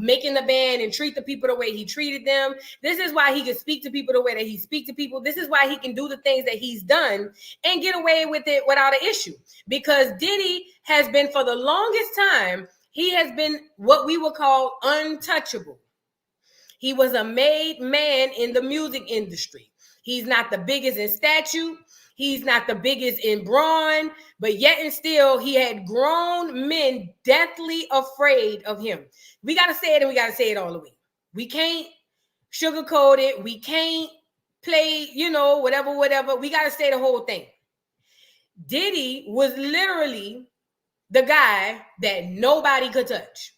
making the band and treat the people the way he treated them. This is why he can speak to people the way that he speaks to people. This is why he can do the things that he's done and get away with it without an issue. Because Diddy has been, for the longest time, he has been what we would call untouchable. He was a made man in the music industry. He's not the biggest in stature. He's not the biggest in brawn, but yet and still, he had grown men deathly afraid of him. We got to say it, and we got to say it all the way. We can't sugarcoat it. We can't play, whatever. We got to say the whole thing. Diddy was literally the guy that nobody could touch.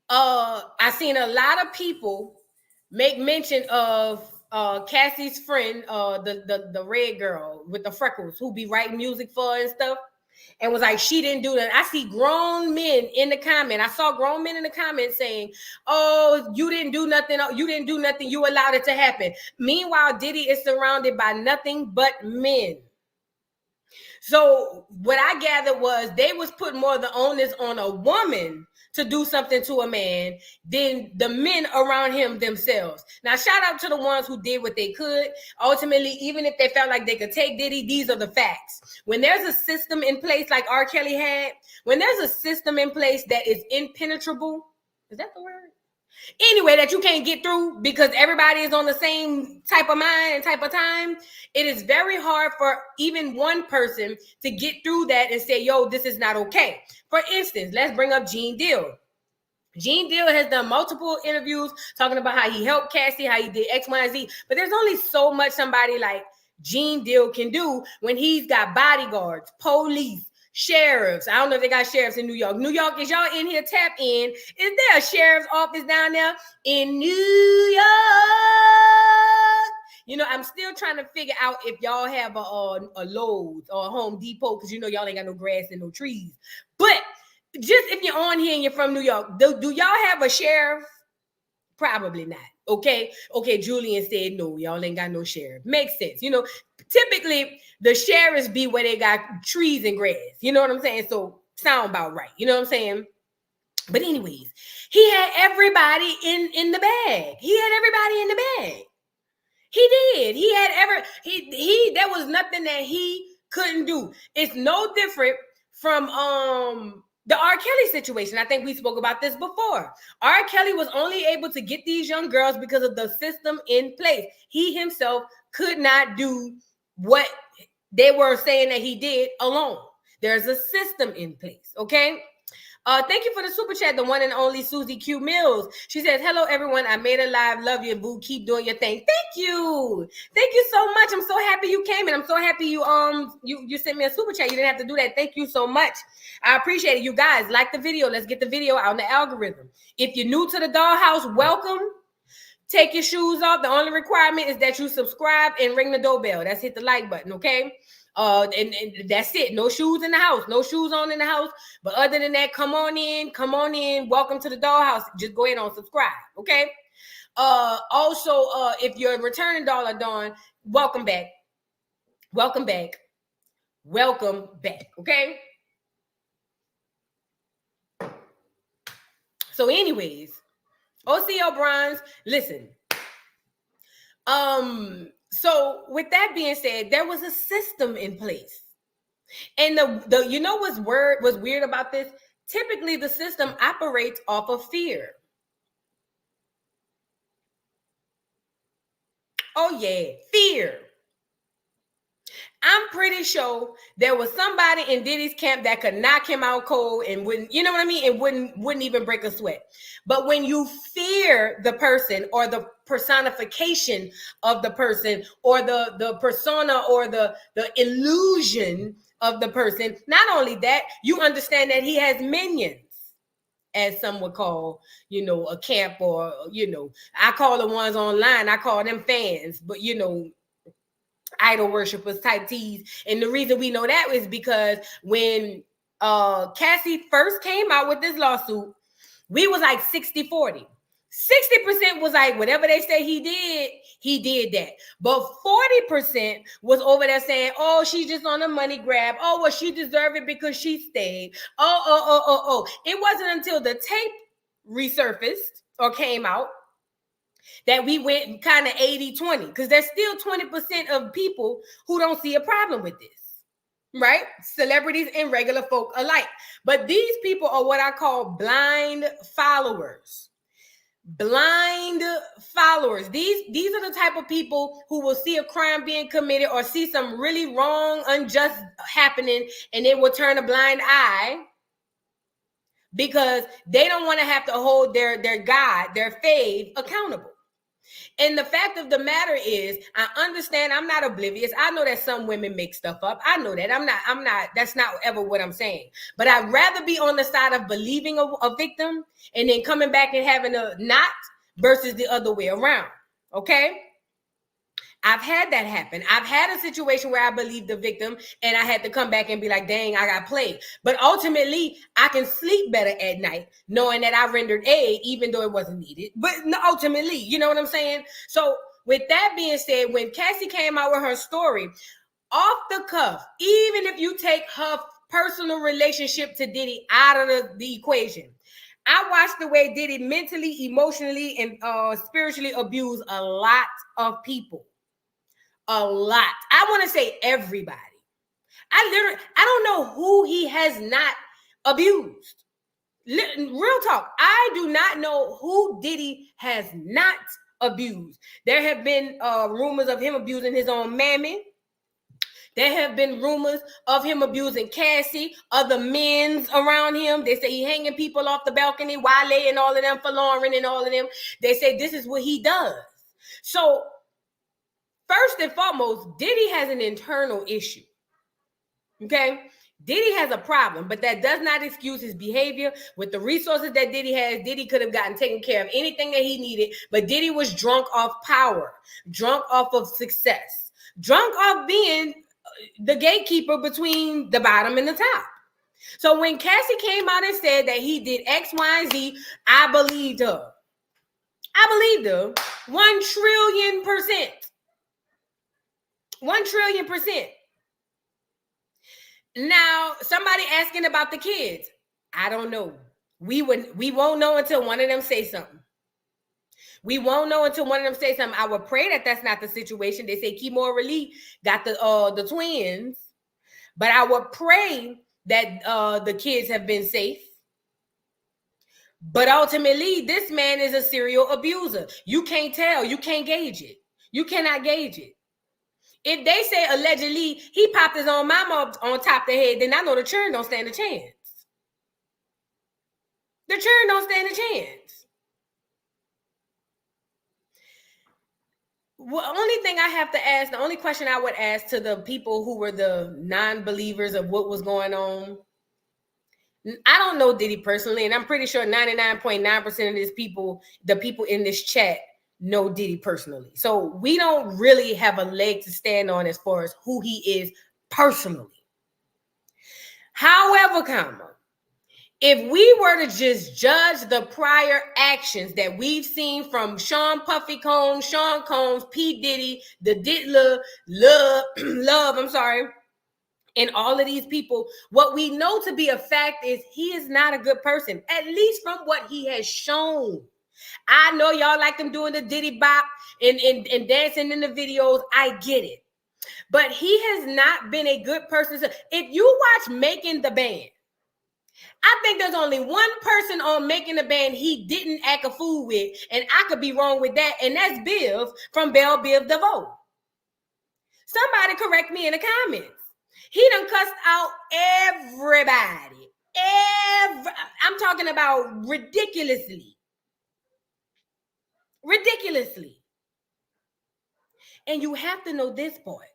I seen a lot of people make mention of Cassie's friend, the red girl with the freckles who be writing music for her and stuff, and was like, she didn't do that. I see grown men in the comment. I saw grown men in the comments saying, oh, you didn't do nothing. You didn't do nothing. You allowed it to happen. Meanwhile, Diddy is surrounded by nothing but men. So what I gathered was they was putting more of the onus on a woman to do something to a man than the men around him themselves. Now, shout out to the ones who did what they could. Ultimately, even if they felt like they could take Diddy, these are the facts. When there's a system in place like R. Kelly had, when there's a system in place that is impenetrable, is that the word? Anyway, that you can't get through because everybody is on the same type of mind and type of time, it is very hard for even one person to get through that and say, yo, this is not okay. For instance, let's bring up Gene Deal. Gene Deal has done multiple interviews talking about how he helped Cassie, how he did X, Y, and Z, but there's only so much somebody like Gene Deal can do when he's got bodyguards, police, sheriffs. I don't know if they got sheriffs in New York. New York, is y'all in here? Tap in. Is there a sheriff's office down there in New York? I'm still trying to figure out if y'all have a Lowe's or a Home Depot, because y'all ain't got no grass and no trees. But just if you're on here and you're from New York, do y'all have a sheriff? Probably not. Okay, Julian said no, y'all ain't got no sheriff. Makes sense. Typically the sheriffs be where they got trees and grass. You know what I'm saying? So sound about right. You know what I'm saying? But anyways, he had everybody in the bag. He had everybody in the bag. He did. He had there was nothing that he couldn't do. It's no different from the R. Kelly situation. I think we spoke about this before. R. Kelly was only able to get these young girls because of the system in place. He himself could not do what they were saying that he did alone. There's a system in place, okay? Thank you for the super chat, the one and only Susie Q Mills. She says, hello, everyone. I made a live. Love you, boo. Keep doing your thing. Thank you. Thank you so much. I'm so happy you came, and I'm so happy you sent me a super chat. You didn't have to do that. Thank you so much. I appreciate it. You guys, like the video. Let's get the video out in the algorithm. If you're new to the dollhouse, welcome. Take your shoes off. The only requirement is that you subscribe and ring the doorbell. That's hit the like button, okay? And that's it. No shoes in the house. No shoes on in the house. But other than that, come on in. Welcome to the dollhouse. Just go ahead and subscribe, okay? Also, if you're a returning dollar Dawn, welcome back. Welcome back, okay? So anyways, OCO Bronze, listen. So with that being said, there was a system in place. And the what's weird about this? Typically the system operates off of fear. Oh yeah, fear. I'm pretty sure there was somebody in Diddy's camp that could knock him out cold and wouldn't, you know what I mean? And wouldn't even break a sweat. But when you fear the person or the personification of the person or the persona or the illusion of the person, not only that, you understand that he has minions, as some would call, a camp, or, I call the ones online, I call them fans, but, idol worshipers type teas. And the reason we know that is because when Cassie first came out with this lawsuit, we was like 60-40. 60% was like, whatever they say he did that. But 40% was over there saying, oh, she's just on a money grab. Oh, well, she deserved it because she stayed. Oh. It wasn't until the tape resurfaced or came out that we went kind of 80-20, because there's still 20% of people who don't see a problem with this. Right? Celebrities and regular folk alike. But these people are what I call blind followers. Blind followers. These are the type of people who will see a crime being committed or see some really wrong, unjust happening, and they will turn a blind eye because they don't want to have to hold their God, their fave, accountable. And the fact of the matter is, I understand, I'm not oblivious. I know that some women make stuff up. I know that. I'm not, that's not ever what I'm saying. But I'd rather be on the side of believing a victim and then coming back and having a not versus the other way around. Okay? I've had that happen. I've had a situation where I believed the victim and I had to come back and be like, dang, I got played. But ultimately, I can sleep better at night knowing that I rendered aid, even though it wasn't needed. But ultimately, you know what I'm saying? So with that being said, when Cassie came out with her story, off the cuff, even if you take her personal relationship to Diddy out of the equation, I watched the way Diddy mentally, emotionally, and spiritually abused a lot of people. A lot. I want to say everybody. I don't know who he has not abused. Real talk. I do not know who Diddy has not abused. There have been rumors of him abusing his own mammy. There have been rumors of him abusing Cassie, other men around him. They say he hanging people off the balcony, Wale and all of them, for Lauren and all of them. They say this is what he does. So first and foremost, Diddy has an internal issue. Okay? Diddy has a problem, but that does not excuse his behavior. With the resources that Diddy has, Diddy could have gotten taken care of anything that he needed, but Diddy was drunk off power, drunk off of success, drunk off being the gatekeeper between the bottom and the top. So when Cassie came out and said that he did X, Y, and Z, I believed her. I believed her 1,000,000,000,000%. 1,000,000,000,000%. Now, somebody asking about the kids. I don't know. We won't know until one of them say something. We won't know until one of them say something. I would pray that that's not the situation. They say Kimo Raleigh got the twins, but I would pray that the kids have been safe. But ultimately, this man is a serial abuser. You can't tell. You can't gauge it. You cannot gauge it. If they say allegedly he popped his own mama on top of the head, then I know the children don't stand a chance. The children don't stand a chance. Well, only thing I have to ask, the only question I would ask to the people who were the non-believers of what was going on, I don't know Diddy personally, and I'm pretty sure 99.9% of these people, the people in this chat, know Diddy personally. So we don't really have a leg to stand on as far as who he is personally. However, if we were to just judge the prior actions that we've seen from Sean Puffy Combs, Sean Combs, P. Diddy, the Diddler, Love, and all of these people, what we know to be a fact is he is not a good person, at least from what he has shown. I know y'all like them doing the Diddy bop and dancing in the videos. I get it. But he has not been a good person. If you watch Making the Band, I think there's only one person on Making the Band he didn't act a fool with, and I could be wrong with that, and that's Biv from Belle Biv DeVoe. Somebody correct me in the comments. He done cussed out everybody. I'm talking about ridiculously. Ridiculously. And you have to know this part.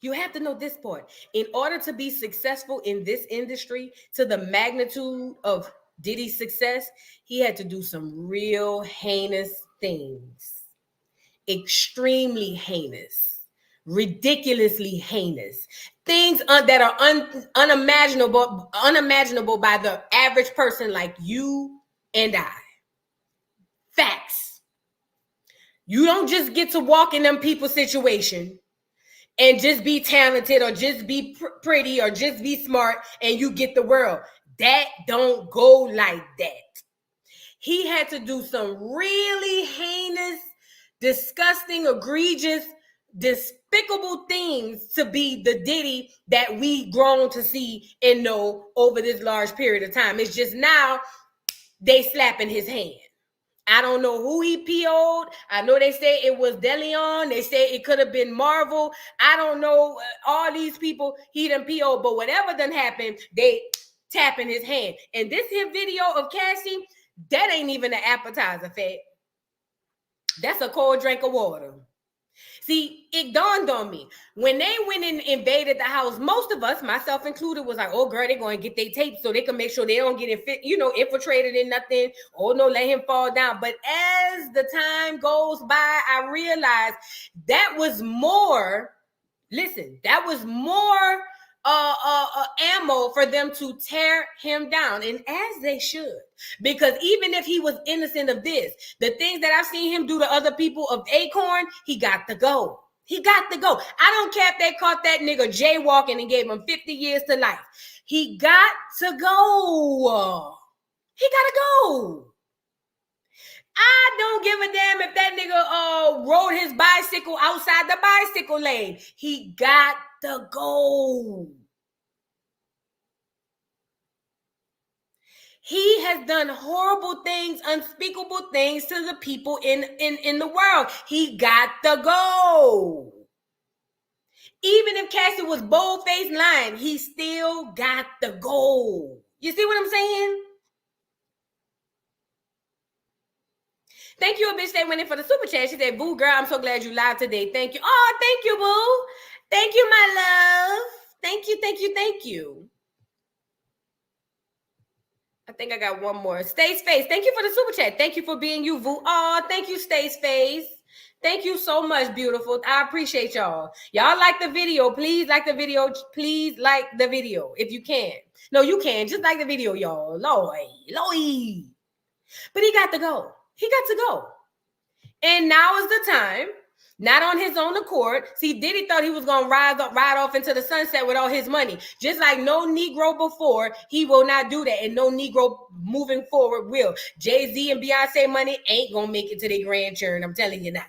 You have to know this part. In order to be successful in this industry to the magnitude of Diddy's success, he had to do some real heinous things. Extremely heinous. Ridiculously heinous. Things that are unimaginable by the average person like you and I. You don't just get to walk in them people's situation and just be talented or just be pretty or just be smart and you get the world. That don't go like that. He had to do some really heinous, disgusting, egregious, despicable things to be the Diddy that we grown to see and know over this large period of time. It's just now they slapping his hand. I don't know who he PO'd. I know they say it was DeLeon. They say it could have been Marvel. I don't know. All these people he done PO'd, but whatever done happened, they tapping his hand. And this here video of Cassie, that ain't even an appetizer, fat. That's a cold drink of water. See, it dawned on me. When they went and invaded the house, most of us, myself included, was like, oh, girl, they're going to get their tape so they can make sure they don't get infiltrated in nothing. Oh, no, let him fall down. But as the time goes by, I realized that was more, that was more ammo for them to tear him down, and as they should, because even if he was innocent of this, the things that I've seen him do to other people of Acorn, he got to go. He got to go. I don't care if they caught that nigga jaywalking and gave him 50 years to life. He got to go. He got to go. I don't give a damn if that nigga rode his bicycle outside the bicycle lane. He got to go. He has done horrible things, unspeakable things to the people in the world. He got to go. Even if Cassie was bold-faced lying, he still got to go. You see what I'm saying? Thank you, a bitch that went in for the super chat. She said, boo, girl, I'm so glad you live today. Thank you. Oh, thank you, boo. Thank you, my love. Thank you, thank you, thank you. I think I got one more. Stace Face, thank you for the super chat. Thank you for being you, boo. Oh, thank you, Stace Face. Thank you so much, beautiful. I appreciate y'all. Y'all like the video. Please like the video. Please like the video if you can. No, you can. Just like the video, y'all. Lord. But he got to go. He got to go. And now is the time, not on his own accord. See, Diddy thought he was going to ride off into the sunset with all his money. Just like no Negro before, he will not do that. And no Negro moving forward will. Jay-Z and Beyonce money ain't going to make it to their grandchildren. I'm telling you now.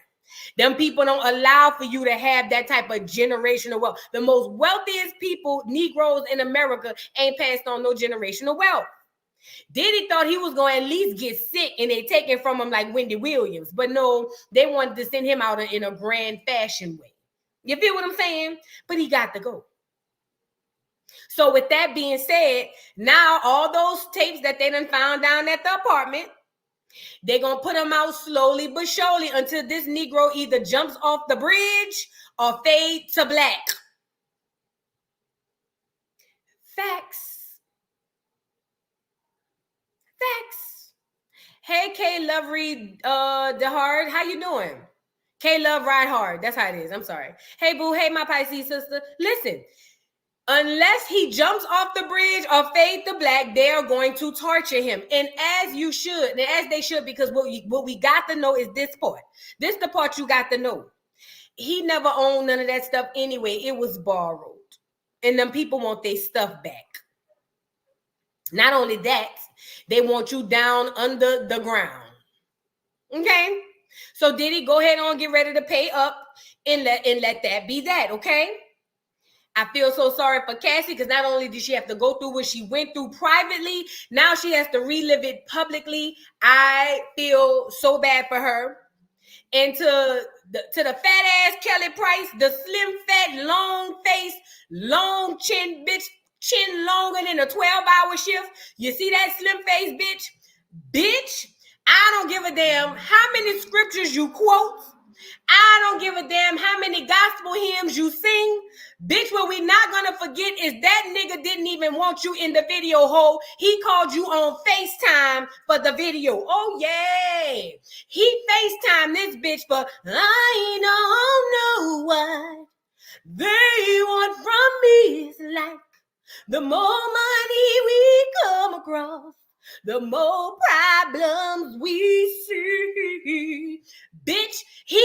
Them people don't allow for you to have that type of generational wealth. The most wealthiest people, Negroes in America, ain't passed on no generational wealth. Diddy thought he was going to at least get sick and they take it from him like Wendy Williams. But no, they wanted to send him out in a grand fashion way. You feel what I'm saying? But he got to go. So with that being said, now all those tapes that they done found down at the apartment, they're going to put them out slowly but surely until this Negro either jumps off the bridge or fade to black. Facts. Facts. Hey, K Love Reed DeHard, how you doing? K Love Ride Hard. That's how it is. I'm sorry. Hey, boo. Hey, my Pisces sister. Listen, unless he jumps off the bridge or fade to black, they are going to torture him. And as you should, and as they should, because what we got to know is this part. This the part you got to know. He never owned none of that stuff anyway. It was borrowed. And them people want their stuff back. Not only that, they want you down under the ground. Okay? So Diddy, go ahead on, get ready to pay up and let that be that, okay? I feel so sorry for Cassie because not only did she have to go through what she went through privately, now she has to relive it publicly. I feel so bad for her. And to the fat ass Kelly Price, the slim, fat, long face, long chin bitch, chin longer than a 12-hour shift. You see that slim face bitch? Bitch, I don't give a damn how many scriptures you quote. I don't give a damn how many gospel hymns you sing. Bitch, what we not gonna forget is that nigga didn't even want you in the video hole. He called you on FaceTime for the video. Oh, yeah. He FaceTime this bitch for, I don't know what they want from me. It's like the more money we come across, the more problems we see. Bitch, he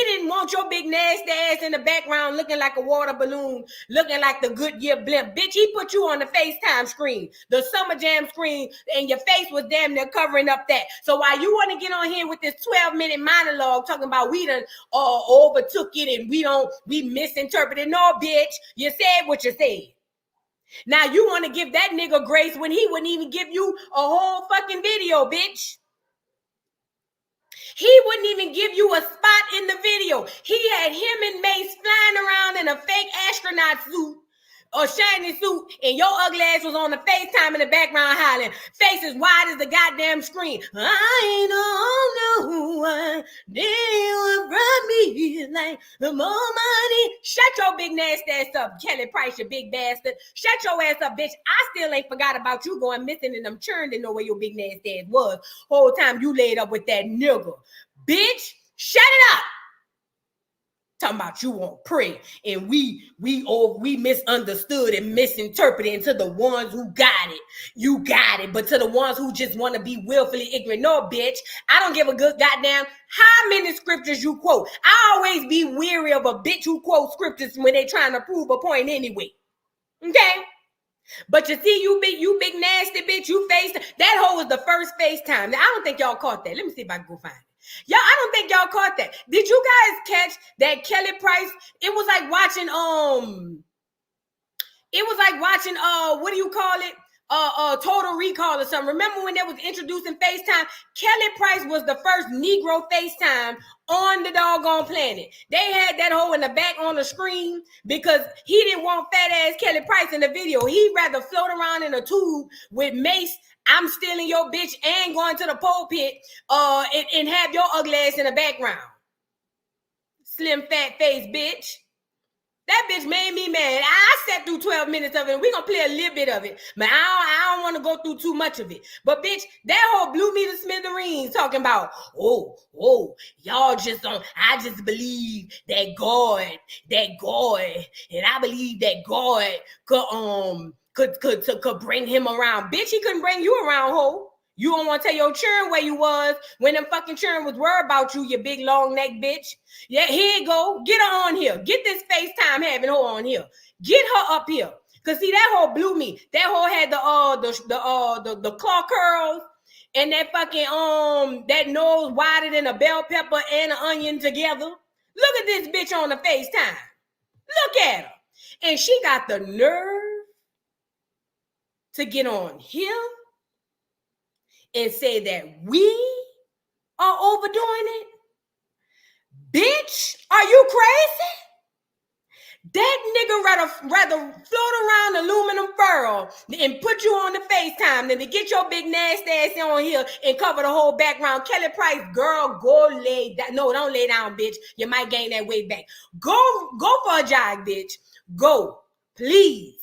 want your big nasty ass in the background looking like a water balloon, looking like the Goodyear blimp. Bitch, he put you on the FaceTime screen, the Summer Jam screen, and your face was damn near covering up that. So while you want to get on here with this 12-minute monologue talking about we done overtook it and we misinterpreted. No, bitch, you said what you said. Now you want to give that nigga grace when he wouldn't even give you a whole fucking video, bitch. He wouldn't even give you a spot in the video. He had him and Mace flying around in a fake astronaut suit or shiny suit, and your ugly ass was on the FaceTime in the background hollering, face as wide as the goddamn screen. I don't know what they want from me, like the more money. Shut your big nasty ass up, Kelly Price, you big bastard. Shut your ass up, bitch. I still ain't forgot about you going missing and them churn didn't know where your big nasty ass was. Whole time you laid up with that nigga. Bitch, shut it up. Talking about you won't pray, and we misunderstood and misinterpreted to the ones who got it. You got it, but to the ones who just want to be willfully ignorant, no, bitch. I don't give a good goddamn how many scriptures you quote. I always be weary of a bitch who quotes scriptures when they trying to prove a point anyway. Okay? But you see, you big nasty bitch, you faced that hoe was the first FaceTime. Now, I don't think y'all caught that. Let me see if I can go find it. Y'all, I don't think y'all caught that. Did you guys catch that Kelly Price? It was like watching what do you call it? Total Recall or something. Remember when they was introducing FaceTime? Kelly Price was the first Negro FaceTime on the doggone planet. They had that hoe in the back on the screen because he didn't want fat ass Kelly Price in the video. He'd rather float around in a tube with Mace, I'm stealing your bitch, and going to the pulpit and have your ugly ass in the background. Slim fat face bitch. That bitch made me mad. I sat through 12 minutes of it. We're going to play a little bit of it. But I don't want to go through too much of it. But bitch, that whole blew me to smithereens talking about, y'all just don't, I just believe that God, and I believe that God could bring him around. Bitch, he couldn't bring you around, ho. You don't want to tell your churn where you was when them fucking churn was worried about you, you big long neck bitch. Yeah, here you go. Get her on here. Get this FaceTime having her on here. Get her up here. Cause see, that hoe blew me. That hoe had the claw curls and that fucking that nose wider than a bell pepper and an onion together. Look at this bitch on the FaceTime. Look at her. And she got the nerve to get on here and say that we are overdoing it? Bitch, are you crazy? That nigga rather float around aluminum foil and put you on the FaceTime than to get your big nasty ass on here and cover the whole background. Kelly Price, girl, go lay down. No, don't lay down, bitch. You might gain that weight back. Go for a jog, bitch. Go, please.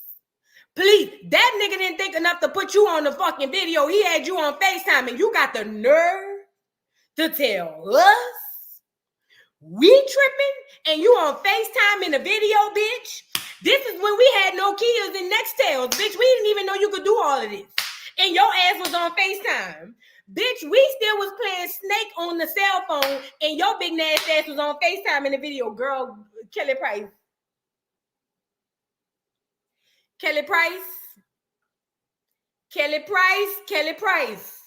Please, that nigga didn't think enough to put you on the fucking video. He had you on FaceTime and you got the nerve to tell us we tripping and you on FaceTime in the video, bitch. This is when we had Nokias and Nextels, bitch. We didn't even know you could do all of this. And your ass was on FaceTime. Bitch, we still was playing Snake on the cell phone and your big nasty ass was on FaceTime in the video. Girl, Kelly Price. Kelly Price. Kelly Price. Kelly Price.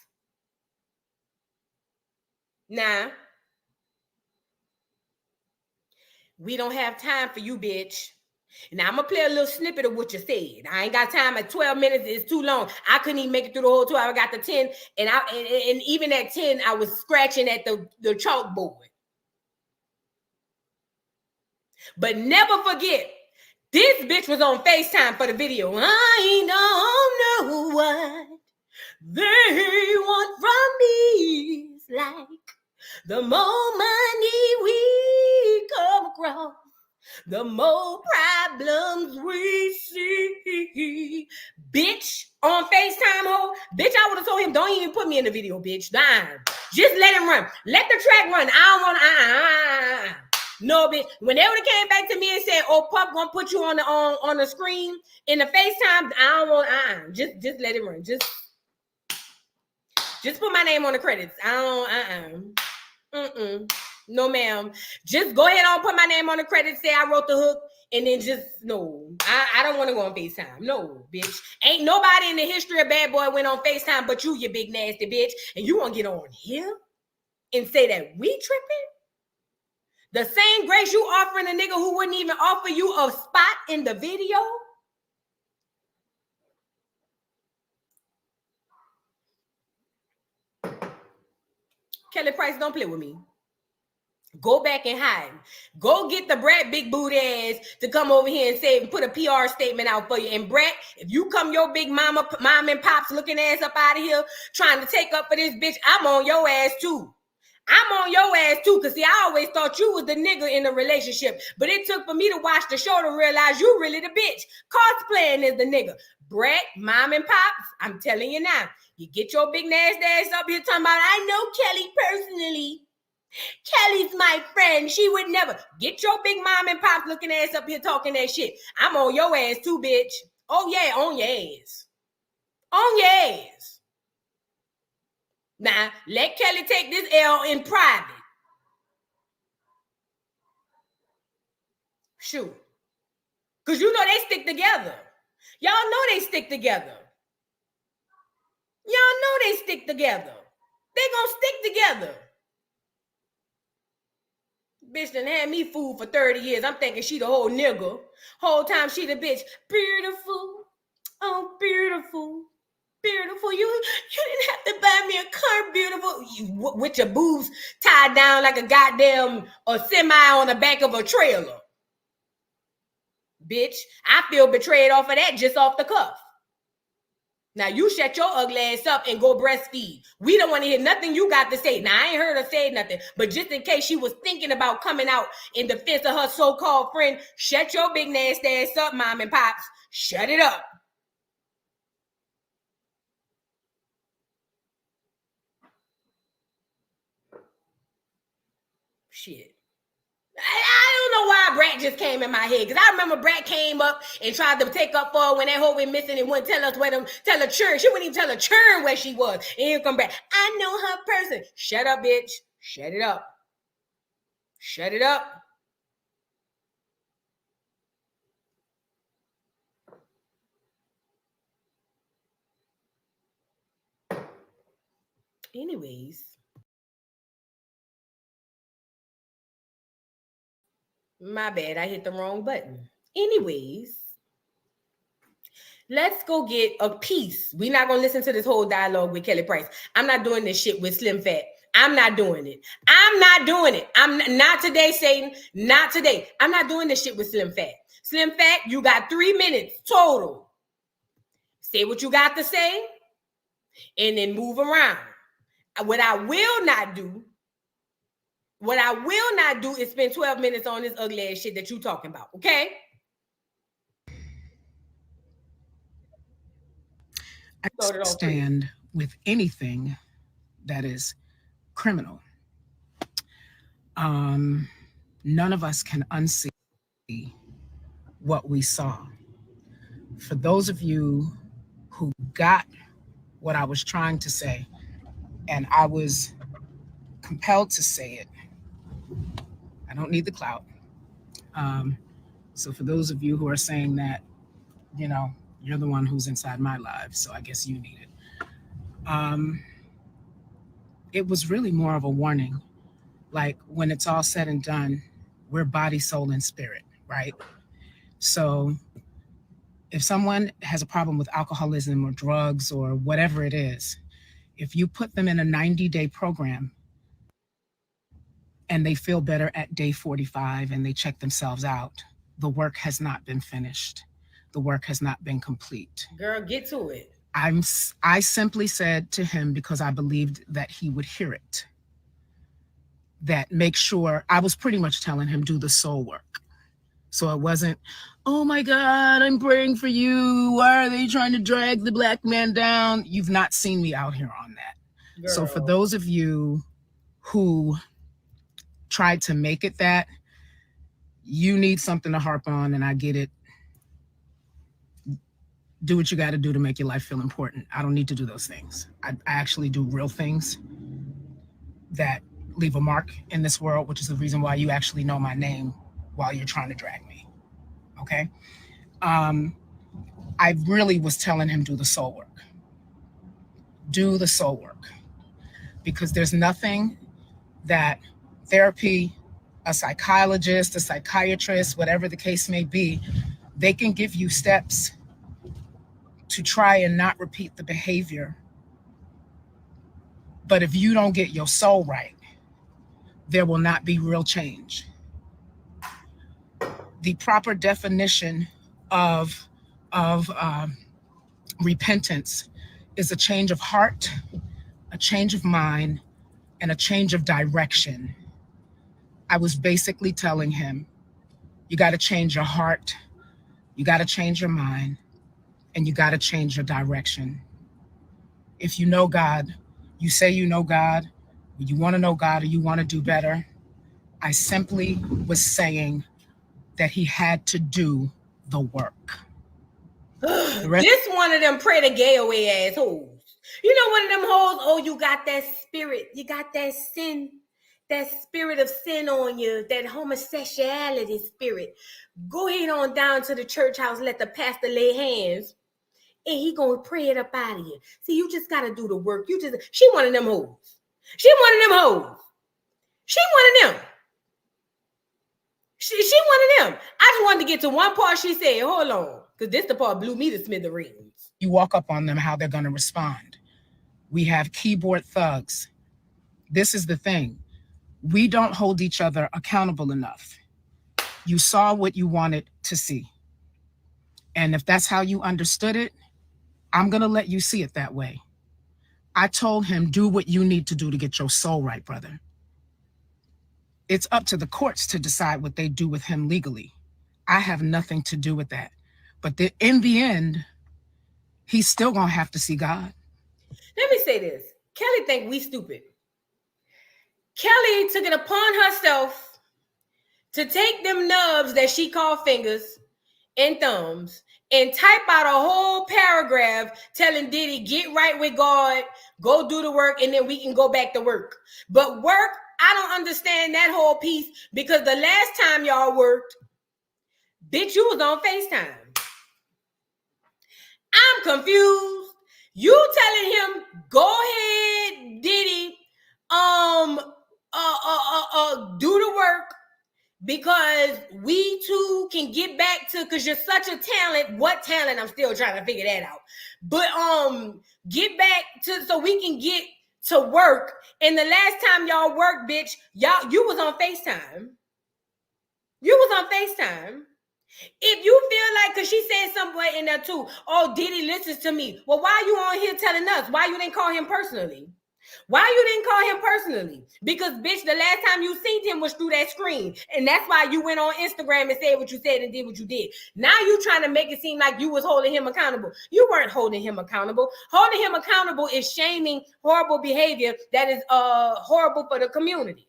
Nah. We don't have time for you, bitch. Now, I'm going to play a little snippet of what you said. I ain't got time. At 12 minutes is too long. I couldn't even make it through the whole 12. I got to 10. And even at 10, I was scratching at the chalkboard. But never forget, this bitch was on FaceTime for the video. I don't know what they want from me. It's like the more money we come across, the more problems we see. Bitch, on FaceTime, ho. Bitch, I would have told him, don't even put me in the video, bitch. Nah. Just let him run. Let the track run. I don't want No, bitch. When they would have came back to me and said, "Oh, Pup, gonna put you on the screen in the FaceTime," I don't want. Just let it run. Just put my name on the credits. I don't. No, ma'am. Just go ahead on, put my name on the credit, say I wrote the hook, and then just, no. I don't want to go on FaceTime. No, bitch. Ain't nobody in the history of Bad Boy went on FaceTime but you big nasty bitch. And you want to get on here and say that we tripping? The same grace you offering a nigga who wouldn't even offer you a spot in the video? Kelly Price, don't play with me. Go back and hide. Go get the Brat big booty ass to come over here and say, put a PR statement out for you. And Brat, if you come your big mom and pops looking ass up out of here trying to take up for this bitch, I'm on your ass too. I'm on your ass too, because see, I always thought you was the nigga in the relationship. But it took for me to watch the show to realize you really the bitch. Cosplaying is the nigga. Brat, mom and pops, I'm telling you now. You get your big nasty ass up here talking about, I know Kelly personally. Kelly's my friend. She would never. Get your big mom and pop looking ass up here talking that shit. I'm on your ass too, bitch. Oh yeah, on your ass. On your ass. Now, let Kelly take this L in private. Shoot. Because you know they stick together. Y'all know they stick together. Y'all know they stick together. They gonna stick together. Bitch done had me fooled for 30 years. I'm thinking she the whole nigga. Whole time she the bitch. Beautiful. Oh, beautiful. Beautiful. You didn't have to buy me a car, beautiful. You, with your boobs tied down like a goddamn semi on the back of a trailer. Bitch, I feel betrayed off of that just off the cuff. Now you shut your ugly ass up and go breastfeed. We don't want to hear nothing you got to say. Now I ain't heard her say nothing, but just in case she was thinking about coming out in defense of her so-called friend, shut your big nasty ass up, mom and pops. Shut it up. Shit. I don't know why Brat just came in my head, because I remember Brat came up and tried to take up for her when that hoe went missing and wouldn't tell us where them, tell her churn. She wouldn't even tell her churn where she was. And here come Brat. I know her person. Shut up, bitch. Shut it up. Shut it up. Anyways. My bad, I hit the wrong button. Anyways, let's go get a piece. We're not going to listen to this whole dialogue with Kelly Price. I'm not doing this shit with Slim Fat. I'm not doing it. I'm not doing it. I'm not today, Satan. Not today. I'm not doing this shit with Slim Fat. Slim Fat, you got 3 minutes total. Say what you got to say and then move around. What I will not do is spend 12 minutes on this ugly ass shit that you talking about, okay? I can't stand with anything that is criminal. None of us can unsee what we saw. For those of you who got what I was trying to say, and I was compelled to say it, I don't need the clout. So for those of you who are saying that, you know, you're the one who's inside my life, so I guess you need it. It was really more of a warning. Like, when it's all said and done, we're body, soul, and spirit, right? So if someone has a problem with alcoholism or drugs or whatever it is, if you put them in a 90-day program and they feel better at day 45 and they check themselves out, the work has not been finished. The work has not been complete. Girl, get to it. I simply said to him, because I believed that he would hear it, that make sure, I was pretty much telling him, do the soul work. So it wasn't, oh my God, I'm praying for you. Why are they trying to drag the black man down? You've not seen me out here on that. Girl. So for those of you who tried to make it that, you need something to harp on, and I get it. Do what you got to do to make your life feel important. I don't need to do those things. I actually do real things that leave a mark in this world, which is the reason why you actually know my name while you're trying to drag me. Okay? I really was telling him, do the soul work. Do the soul work. Because there's nothing that therapy, a psychologist, a psychiatrist, whatever the case may be, they can give you steps to try and not repeat the behavior. But if you don't get your soul right, there will not be real change. The proper definition of repentance is a change of heart, a change of mind, and a change of direction. I was basically telling him, you got to change your heart, you got to change your mind, and you got to change your direction. If you know God, you say you know God, you want to know God, or you want to do better. I simply was saying that he had to do the work. This one of them pray to gay away ass hoes. You know, one of them hoes, oh, you got that spirit, you got that sin, that spirit of sin on you, that homosexuality spirit. Go ahead on down to the church house, let the pastor lay hands, and he gonna pray it up out of you. See, you just gotta do the work. She one of them hoes. She one of them hoes. She one of them. She one of them. I just wanted to get to one part she said, hold on, because this the part blew me to smithereens. You walk up on them, how they're gonna respond. We have keyboard thugs. This is the thing. We don't hold each other accountable enough. You saw what you wanted to see. And if that's how you understood it, I'm going to let you see it that way. I told him, do what you need to do to get your soul right, brother. It's up to the courts to decide what they do with him legally. I have nothing to do with that. But in the end, he's still going to have to see God. Let me say this. Kelly think we stupid. Kelly took it upon herself to take them nubs that she called fingers and thumbs and type out a whole paragraph telling Diddy, get right with God, go do the work, and then we can go back to work. But work, I don't understand that whole piece, because the last time y'all worked, bitch, you was on FaceTime. I'm confused. You telling him, go ahead, Diddy, do the work, because we too can get back to, because you're such a talent. What talent? I'm still trying to figure that out. But get back to, so we can get to work. And the last time y'all worked, bitch, you was on FaceTime. You was on FaceTime. If you feel like, because she said somewhere in there too, oh, Diddy listens to me. Well, why you on here telling us? Why you didn't call him personally? Why you didn't call him personally? Because, bitch, the last time you seen him was through that screen. And that's why you went on Instagram and said what you said and did what you did. Now you trying to make it seem like you was holding him accountable. You weren't holding him accountable. Holding him accountable is shaming horrible behavior that is horrible for the community.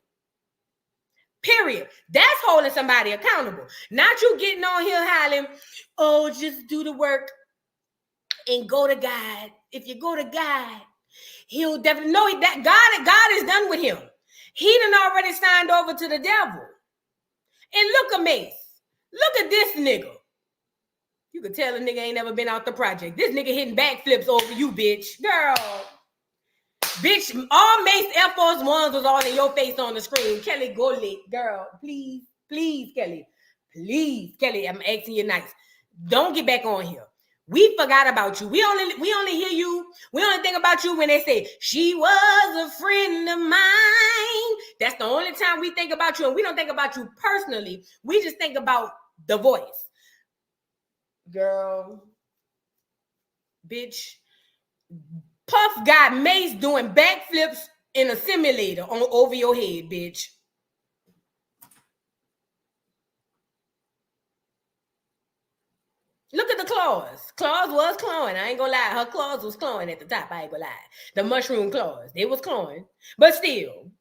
Period. That's holding somebody accountable. Not you getting on here hollering, oh, just do the work and go to God. If you go to God, he'll definitely know that God is done with him. He done already signed over to the devil. And look at Mace. Look at this nigga. You could tell a nigga ain't never been out the project. This nigga hitting backflips over you, bitch. Girl. Bitch, all Mace Air Force Ones was all in your face on the screen. Kelly, go lit. Girl, please, Kelly. Please, Kelly, I'm asking you nice. Don't get back on here. We forgot about you. We only hear you. We only think about you when they say, she was a friend of mine. That's the only time we think about you. And we don't think about you personally. We just think about the voice. Girl. Bitch. Puff got Mace doing backflips in a simulator over your head, bitch. Look at the claws. Claws was clawing. I ain't gonna lie. Her claws was clawing at the top. I ain't gonna lie. The mushroom claws. They was clawing. But still.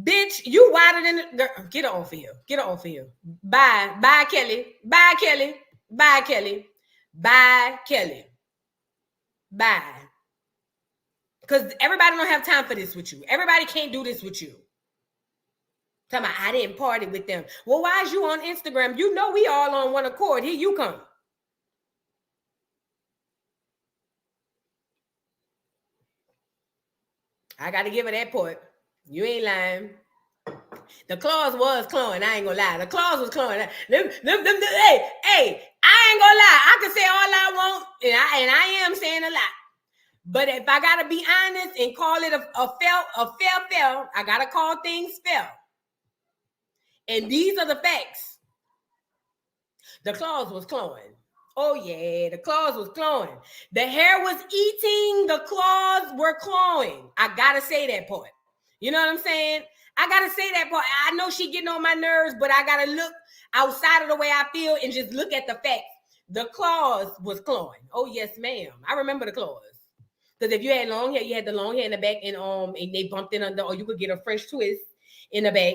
Bitch, you wider than the girl. Get her off of here. Get her off of here. Bye. Bye, Kelly. Bye, Kelly. Bye, Kelly. Bye, Kelly. Bye. Because everybody don't have time for this with you. Everybody can't do this with you. Tell me, I didn't party with them. Well, why is you on Instagram? You know we all on one accord. Here you come. I got to give her that point. You ain't lying. The claws was clawing. I ain't gonna lie. The claws was clawing. Hey, I ain't gonna lie. I can say all I want, and I am saying a lot. But if I gotta be honest and call it a fair, I gotta call things fair. And these are the facts. The claws was clawing. Oh yeah, the claws was clawing. The hair was eating. The claws were clawing. I gotta say that part. You know what I'm saying? I gotta say that part. I know she getting on my nerves, but I gotta look outside of the way I feel and just look at the facts. The claws was clawing. Oh yes, ma'am. I remember the claws. Because if you had long hair, you had the long hair in the back, and they bumped in under, or you could get a French twist in the back.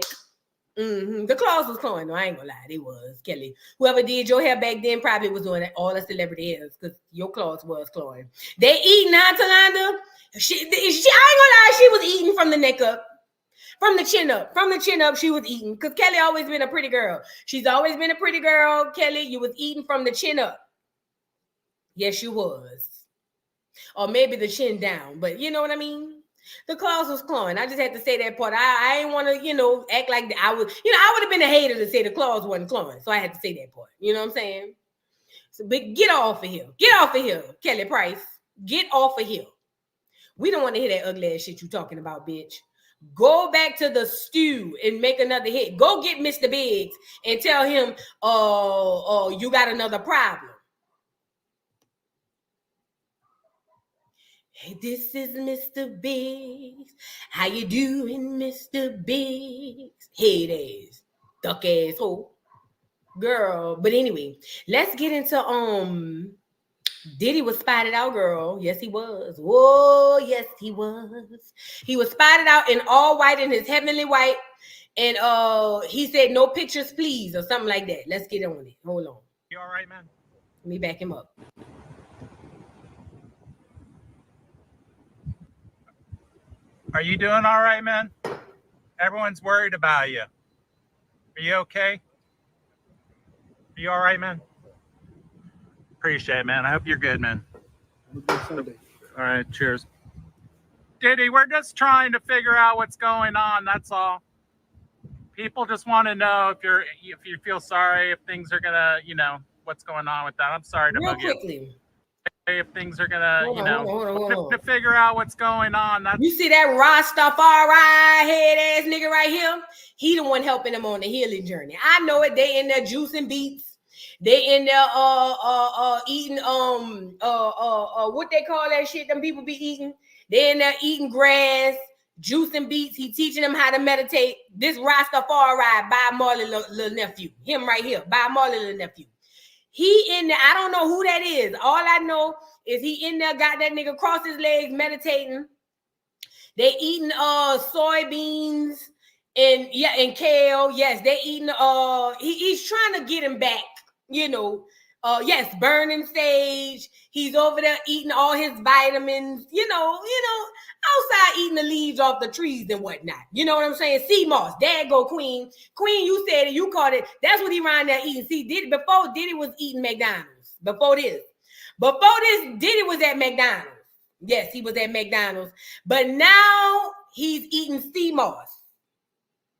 Mm-hmm. The claws was clawing. No, I ain't gonna lie, they was, Kelly. Whoever did your hair back then probably was doing it. All the celebrity hairs, because your claws was clawing. They eating, huh, Talanda? I ain't gonna lie, she was eating from the neck up. From the chin up. From the chin up, she was eating. Because Kelly always been a pretty girl. She's always been a pretty girl. Kelly, you was eating from the chin up. Yes, you was. Or maybe the chin down. But you know what I mean? The claws was clawing. I just had to say that part. I ain't want to, act like I would, I would have been a hater to say the claws wasn't clawing. So I had to say that part. You know what I'm saying? So, but get off of here. Get off of here, Kelly Price. Get off of here. We don't want to hear that ugly ass shit you talking about, bitch. Go back to the stew and make another hit. Go get Mr. Biggs and tell him, you got another problem. Hey, this is Mr. Biggs. How you doing, Mr. Biggs? Hey, it is. Duck asshole. Girl. But anyway, let's get into Diddy was spotted out, girl. Yes, he was. Whoa, yes, he was. He was spotted out in all white, in his heavenly white. And he said, no pictures, please, or something like that. Let's get on it. Hold on. You all right, man? Let me back him up. Are you doing all right, man? Everyone's worried about you. Are you okay? Are you all right, man? Appreciate it, man. I hope you're good, man. All right, cheers. Diddy, we're just trying to figure out what's going on. That's all. People just want to know if you feel sorry, if things are gonna, what's going on with that. I'm sorry to bug you. If things are gonna, hold on. To figure out what's going on. You see that Rastafari head ass nigga right here? He the one helping them on the healing journey. I know it. They in there juicing beats. They in there eating what they call that shit them people be eating. They in there eating grass, juicing beats. He teaching them how to meditate. This Rastafari by Marley little nephew. Him right here, by Marley little nephew. He in there. I don't know who that is. All I know is he in there, got that nigga cross his legs, meditating. They eating soybeans and kale. Yes, they eating he's trying to get him back. Yes, burning sage. He's over there eating all his vitamins, outside eating the leaves off the trees and whatnot. You know what I'm saying? Sea moss. There go Queen. Queen, you said it, you called it. That's what he around there eating. See, before Diddy was eating McDonald's. Before this, Diddy was at McDonald's. Yes, he was at McDonald's. But now he's eating sea moss.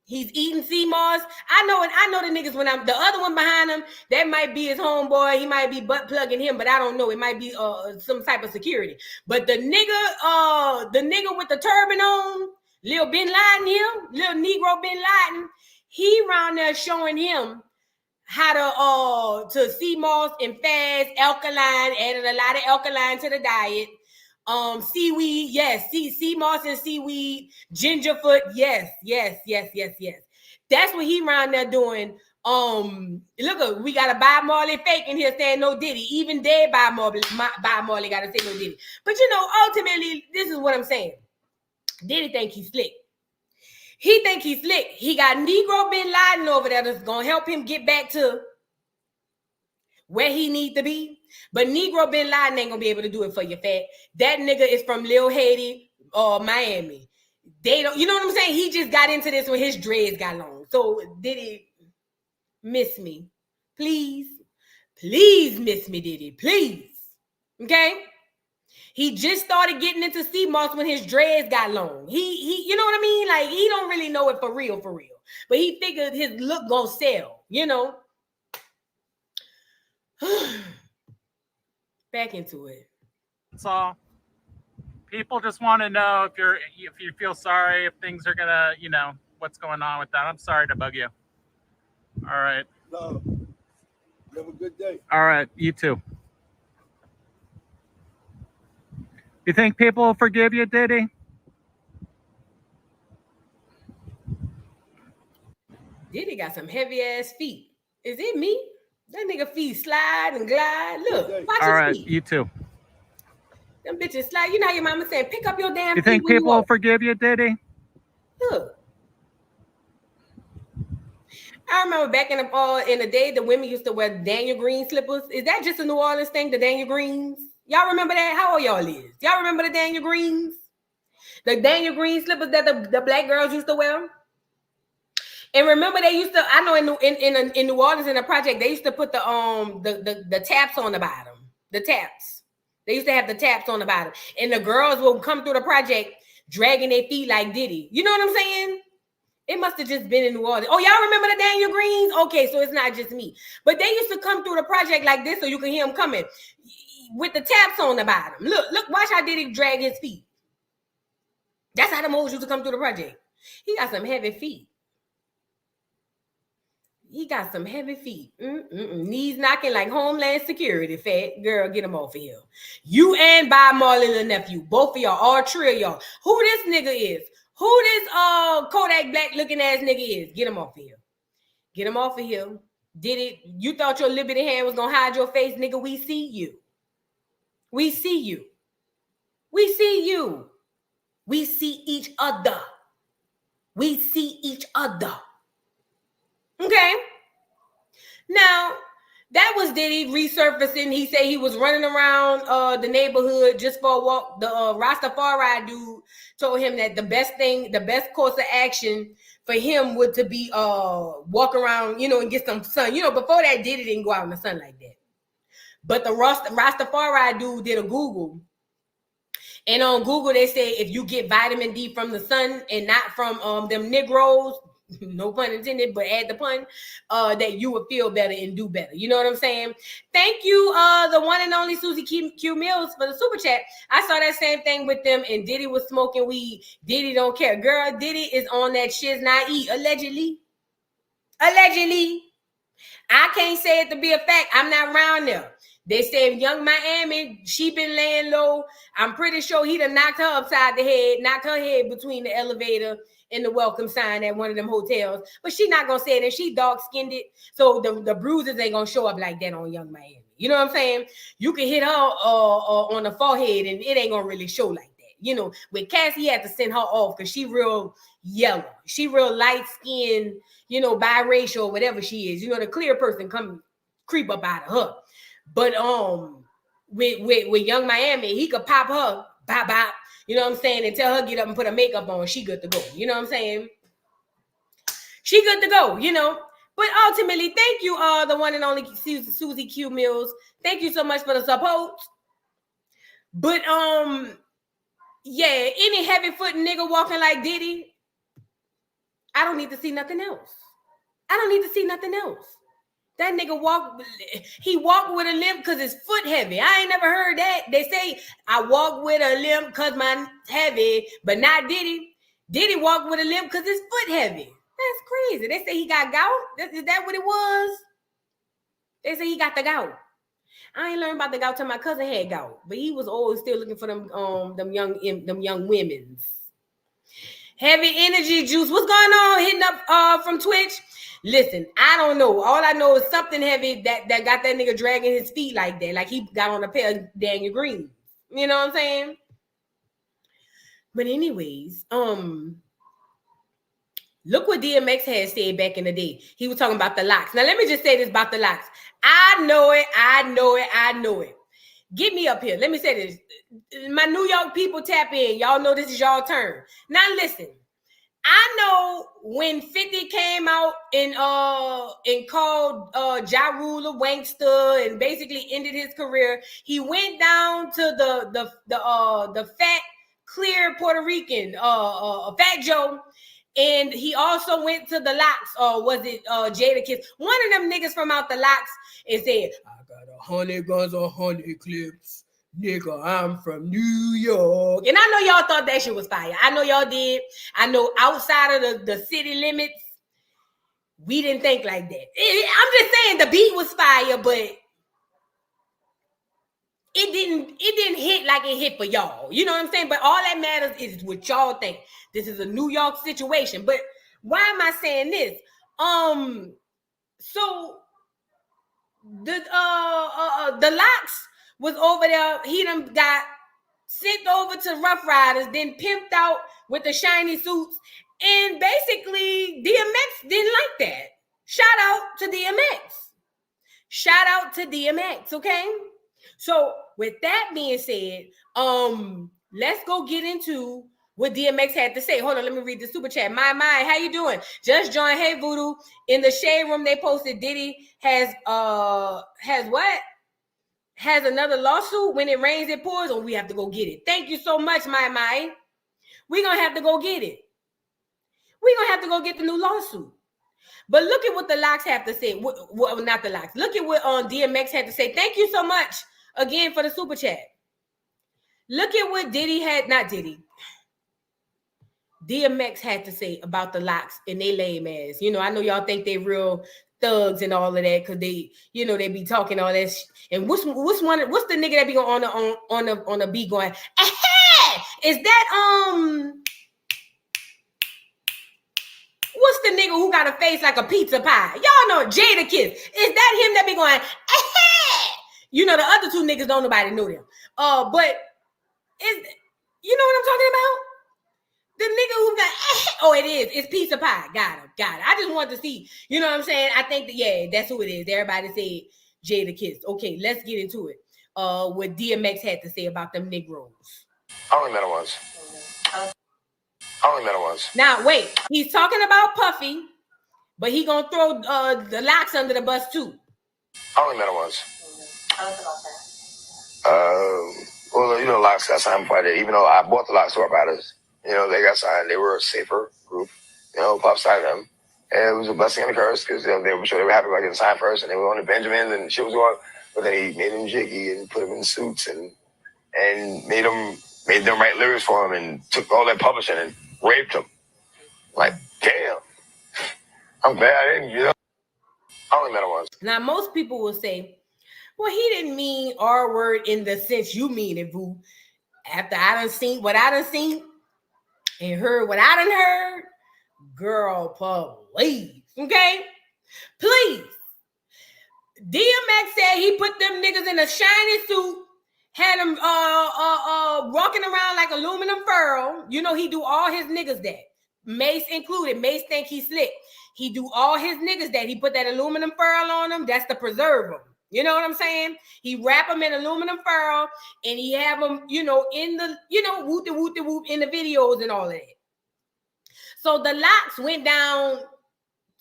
He's eating sea moss. I know the niggas when I'm the other one behind him, that might be his homeboy. He might be butt plugging him, but I don't know. It might be some type of security. But the nigga with the turban on, Lil Bin Laden, Lil Negro Bin Laden, he around there showing him how to sea moss and fast, alkaline, added a lot of alkaline to the diet. Seaweed, yes, sea moss and seaweed, gingerfoot, yes. That's what he around there doing. Look, we got a Bob Marley fake in here saying no Diddy. Even dead Bob Marley gotta say no Diddy. But ultimately, this is what I'm saying. Diddy think he's slick. He think he's slick. He got Negro Bin Laden over there that's gonna help him get back to where he need to be. But Negro Bin Laden ain't gonna be able to do it for you, fat. That nigga is from Lil Haiti or Miami. They don't, you know what I'm saying? He just got into this when his dreads got long. So Diddy, miss me. Please miss me, Diddy. Please. Okay? He just started getting into sea moss when his dreads got long. He, you know what I mean? Like, he don't really know it for real. But he figured his look gonna sell, you know? Back into it. That's all. People just want to know if you feel sorry, if things are gonna, you know, what's going on with that. I'm sorry to bug you. All right. No. You have a good day. All right. You too. You think people will forgive you, Diddy? Diddy got some heavy ass feet. Is it me? That nigga feet slide and glide. Look, watch all his right, feet. you too. Them bitches slide. You know how your mama said, pick up your damn You feet. think people will forgive you, Diddy? Look. I remember back in the day, the women used to wear Daniel Green slippers. Is that just a New Orleans thing, the Daniel Greens? Y'all remember that? How old y'all is? Y'all remember the Daniel Greens? The Daniel Green slippers that the black girls used to wear? And remember, they used to, I know in New Orleans in the project, they used to put the taps on the bottom. The taps. They used to have the taps on the bottom. And the girls will come through the project dragging their feet like Diddy. You know what I'm saying? It must have just been in New Orleans. Oh, y'all remember the Daniel Greens? Okay, so it's not just me. But they used to come through the project like this so you can hear them coming with the taps on the bottom. Look, watch how Diddy drag his feet. That's how the moles used to come through the project. He got some heavy feet. He got some heavy feet. Knees knocking like Homeland Security. Fat girl, get him off of here. You and Bob Marley, the nephew. Both of y'all, all three of y'all. Who this nigga is? Who this Kodak Black looking ass nigga is? Get him off of here. Get him off of here. Did it? You thought your Liberty hand was gonna hide your face, nigga? We see you. We see you. We see you. We see each other. We see each other. Okay. Now, that was Diddy resurfacing. He said he was running around the neighborhood just for a walk. The Rastafari dude told him that the best course of action for him would to be walk around, you know, and get some sun. You know, before that, Diddy didn't go out in the sun like that. But the Rastafari dude did a Google. And on Google, they say if you get vitamin D from the sun and not from them Negroes, no pun intended, but add the pun, that you would feel better and do better. You know what I'm saying? Thank you, the one and only Susie Q Mills for the super chat. I saw that same thing with them, and Diddy was smoking weed. Diddy don't care. Girl, Diddy is on that shiz not eat, allegedly. Allegedly. I can't say it to be a fact. I'm not around there. They say Young Miami, she been laying low. I'm pretty sure he done knocked her upside the head, knocked her head between the elevator and the welcome sign at one of them hotels. But she not going to say it, and she dark-skinned it. So the bruises ain't going to show up like that on Young Miami. You know what I'm saying? You can hit her on the forehead, and it ain't going to really show like that. You know, with Cassie, he had to send her off because she real yellow. She real light-skinned, you know, biracial, whatever she is. You know, the clear person come creep up out of her. But with Young Miami, he could pop her, bop, bop, you know what I'm saying, and tell her get up and put her makeup on. She good to go. You know what I'm saying? She good to go, you know. But ultimately, thank you, the one and only Susie Q Mills. Thank you so much for the support. But yeah, any heavy-foot nigga walking like Diddy, I don't need to see nothing else. I don't need to see nothing else. That nigga walked with a limp because his foot heavy. I ain't never heard that. They say I walk with a limp because my heavy, but not Diddy. Diddy walked with a limp because his foot heavy. That's crazy. They say he got gout. Is that what it was? They say he got the gout. I ain't learned about the gout till my cousin had gout, but he was always still looking for them young women's. Heavy energy juice. What's going on? Hitting up from Twitch. Listen, I don't know. All I know is something heavy that got that nigga dragging his feet like that. Like he got on a pair of Daniel Green. You know what I'm saying? But anyways, look what DMX had said back in the day. He was talking about the locks. Now, let me just say this about the locks. I know it. Get me up here. Let me say this. My New York people tap in. Y'all know this is y'all turn. Now, listen. I know when 50 came out and called Ja Rule a wankster and basically ended his career, he went down to the fat, clear Puerto Rican, Fat Joe, and he also went to the Locks, or was it Jada Kiss? One of them niggas from out the Locks and said, I got 100 guns, 100 clips. Nigga, I'm from New York. And I know y'all thought that shit was fire. I know y'all did. I know outside of the city limits, we didn't think like that. I'm just saying the beat was fire, but it didn't hit like it hit for y'all. You know what I'm saying? But all that matters is what y'all think. This is a New York situation. But why am I saying this? So the Locks was over there. He done got sent over to Rough Riders, then pimped out with the shiny suits. And basically, DMX didn't like that. Shout out to DMX. Shout out to DMX, okay? So with that being said, let's go get into what DMX had to say. Hold on, let me read the super chat. My, how you doing? Just joined. Hey, Voodoo. In the shade room, they posted Diddy has what? Has another lawsuit. When it rains, it pours, or we have to go get it. Thank you so much, my. We're going to have to go get it. We're going to have to go get the new lawsuit. But look at what the Locks have to say. Well, not the Locks. Look at what DMX had to say. Thank you so much again for the super chat. Look at what DMX had to say about the Locks and they lame ass. You know, I know y'all think they real thugs and all of that because they, you know, they be talking all that. And what's the nigga that be on the beat going? Is that what's the nigga who got a face like a pizza pie? Y'all know Jada Kiss. Is that him that be going? You know the other two niggas don't nobody know them. But is you know what I'm talking about? The nigga who got it's pizza pie. Got him. I just wanted to see. You know what I'm saying? I think that that's who it is. Everybody said Jada Kiss. Okay, let's get into it. What DMX had to say about them Negroes. I only met her once. Now wait, he's talking about Puffy, but he gonna throw the Locks under the bus too. I only met her once. Well, you know, Locks got signed by that. Even though I bought the Locks to our batters, you know, they got signed. They were a safer group. You know, Puff signed them. And it was a blessing and a curse because they were sure they were happy about getting signed first, and they were on the Benjamins and shit was going. But then he made them jiggy and put them in suits and made them write lyrics for him and took all that publishing and raped them. Like, damn. I'm glad I didn't, you know. I only met her once. Now, most people will say, well, he didn't mean R word in the sense you mean it, boo. After I done seen what I done seen and heard what I done heard, girl, please, okay? Please. DMX said he put them niggas in a shiny suit, had them walking around like aluminum foil. You know, he do all his niggas that. Mace included. Mace think he slick. He do all his niggas that. He put that aluminum foil on them. That's to preserve them. You know what I'm saying? He wrap them in aluminum foil and he have them, you know, in the, you know, whoop in the videos and all of that. So the Locks went down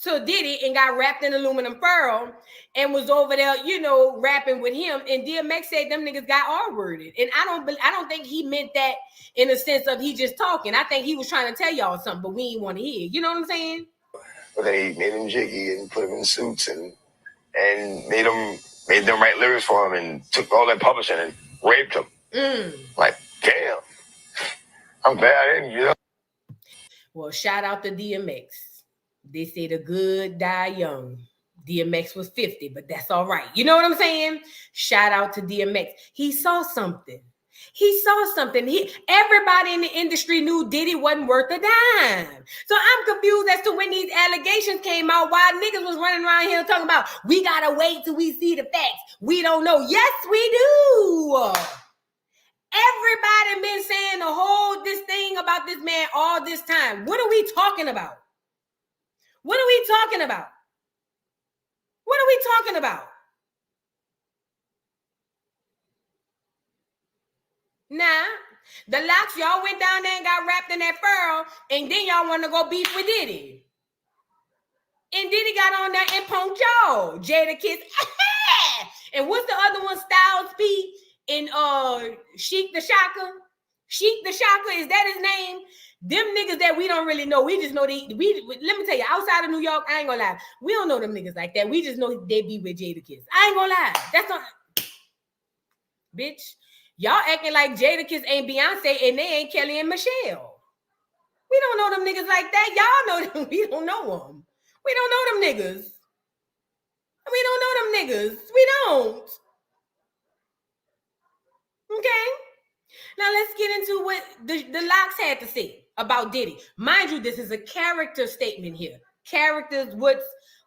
to Diddy and got wrapped in aluminum foil and was over there, you know, rapping with him. And DMX said them niggas got R-worded. And I don't think he meant that in the sense of he just talking. I think he was trying to tell y'all something, but we ain't want to hear. You know what I'm saying? But then he made them jiggy and put them in suits and made them write lyrics for him and took all that publishing and raped them. Like, damn. I'm glad I didn't, you know. Well, shout out to DMX. They say the good die young. DMX was 50, but that's all right. You know what I'm saying? Shout out to DMX. He saw something. Everybody in the industry knew Diddy wasn't worth a dime. So I'm confused as to when these allegations came out, why niggas was running around here talking about, we gotta wait till we see the facts. We don't know. Yes, we do. Everybody been saying the whole this thing about this man all this time. What are we talking about? What are we talking about? What are we talking about? Now, The Locks, y'all went down there and got wrapped in that fur, and then y'all want to go beef with Diddy. And Diddy got on there and punked y'all. Jada Kiss. And what's the other one? Styles P and Sheik the Shaka. Sheik the Shaka, is that his name? Them niggas that we don't really know. We just know let me tell you, outside of New York, I ain't gonna lie. We don't know them niggas like that. We just know they be with Jada Kiss. I ain't gonna lie. That's not bitch. Y'all acting like Jada Kiss ain't Beyonce and they ain't Kelly and Michelle. We don't know them niggas like that. Y'all know them. We don't know them. We don't know them niggas. We don't know them niggas. We don't. Okay? Now let's get into what the Locks had to say about Diddy. Mind you, this is a character statement here. Characters, what's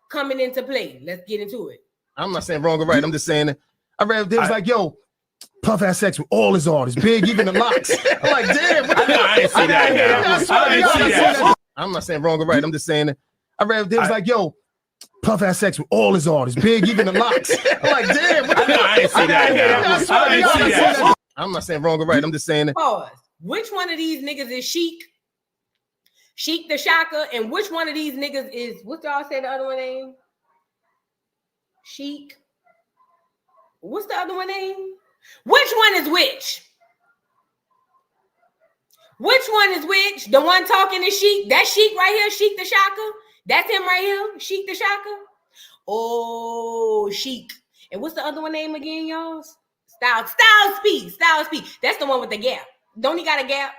coming into play. Let's get into it. I'm not saying wrong or right. I'm just saying that I read it was like, yo, Puff had sex with all his artists, Big, even the Locks. I'm like, damn. I didn't see that. I'm not saying wrong or right. I'm just saying that I read it was like, yo, Puff had sex with all his artists, Big, even the Locks. I'm like, damn. I didn't see that. I'm not saying wrong or right. I'm just saying that. Pause. Which one of these niggas is Sheik? Sheik the Shaka, and which one of these niggas is, what y'all say the other one name? Sheik. What's the other one name? Which one is which? Which one is which? The one talking is Sheik. That's Sheik right here, Sheik the Shaka. That's him right here, Sheik the Shaka. Oh, Sheik. And what's the other one name again, y'all? Styles P. That's the one with the gap. Don't he got a gap?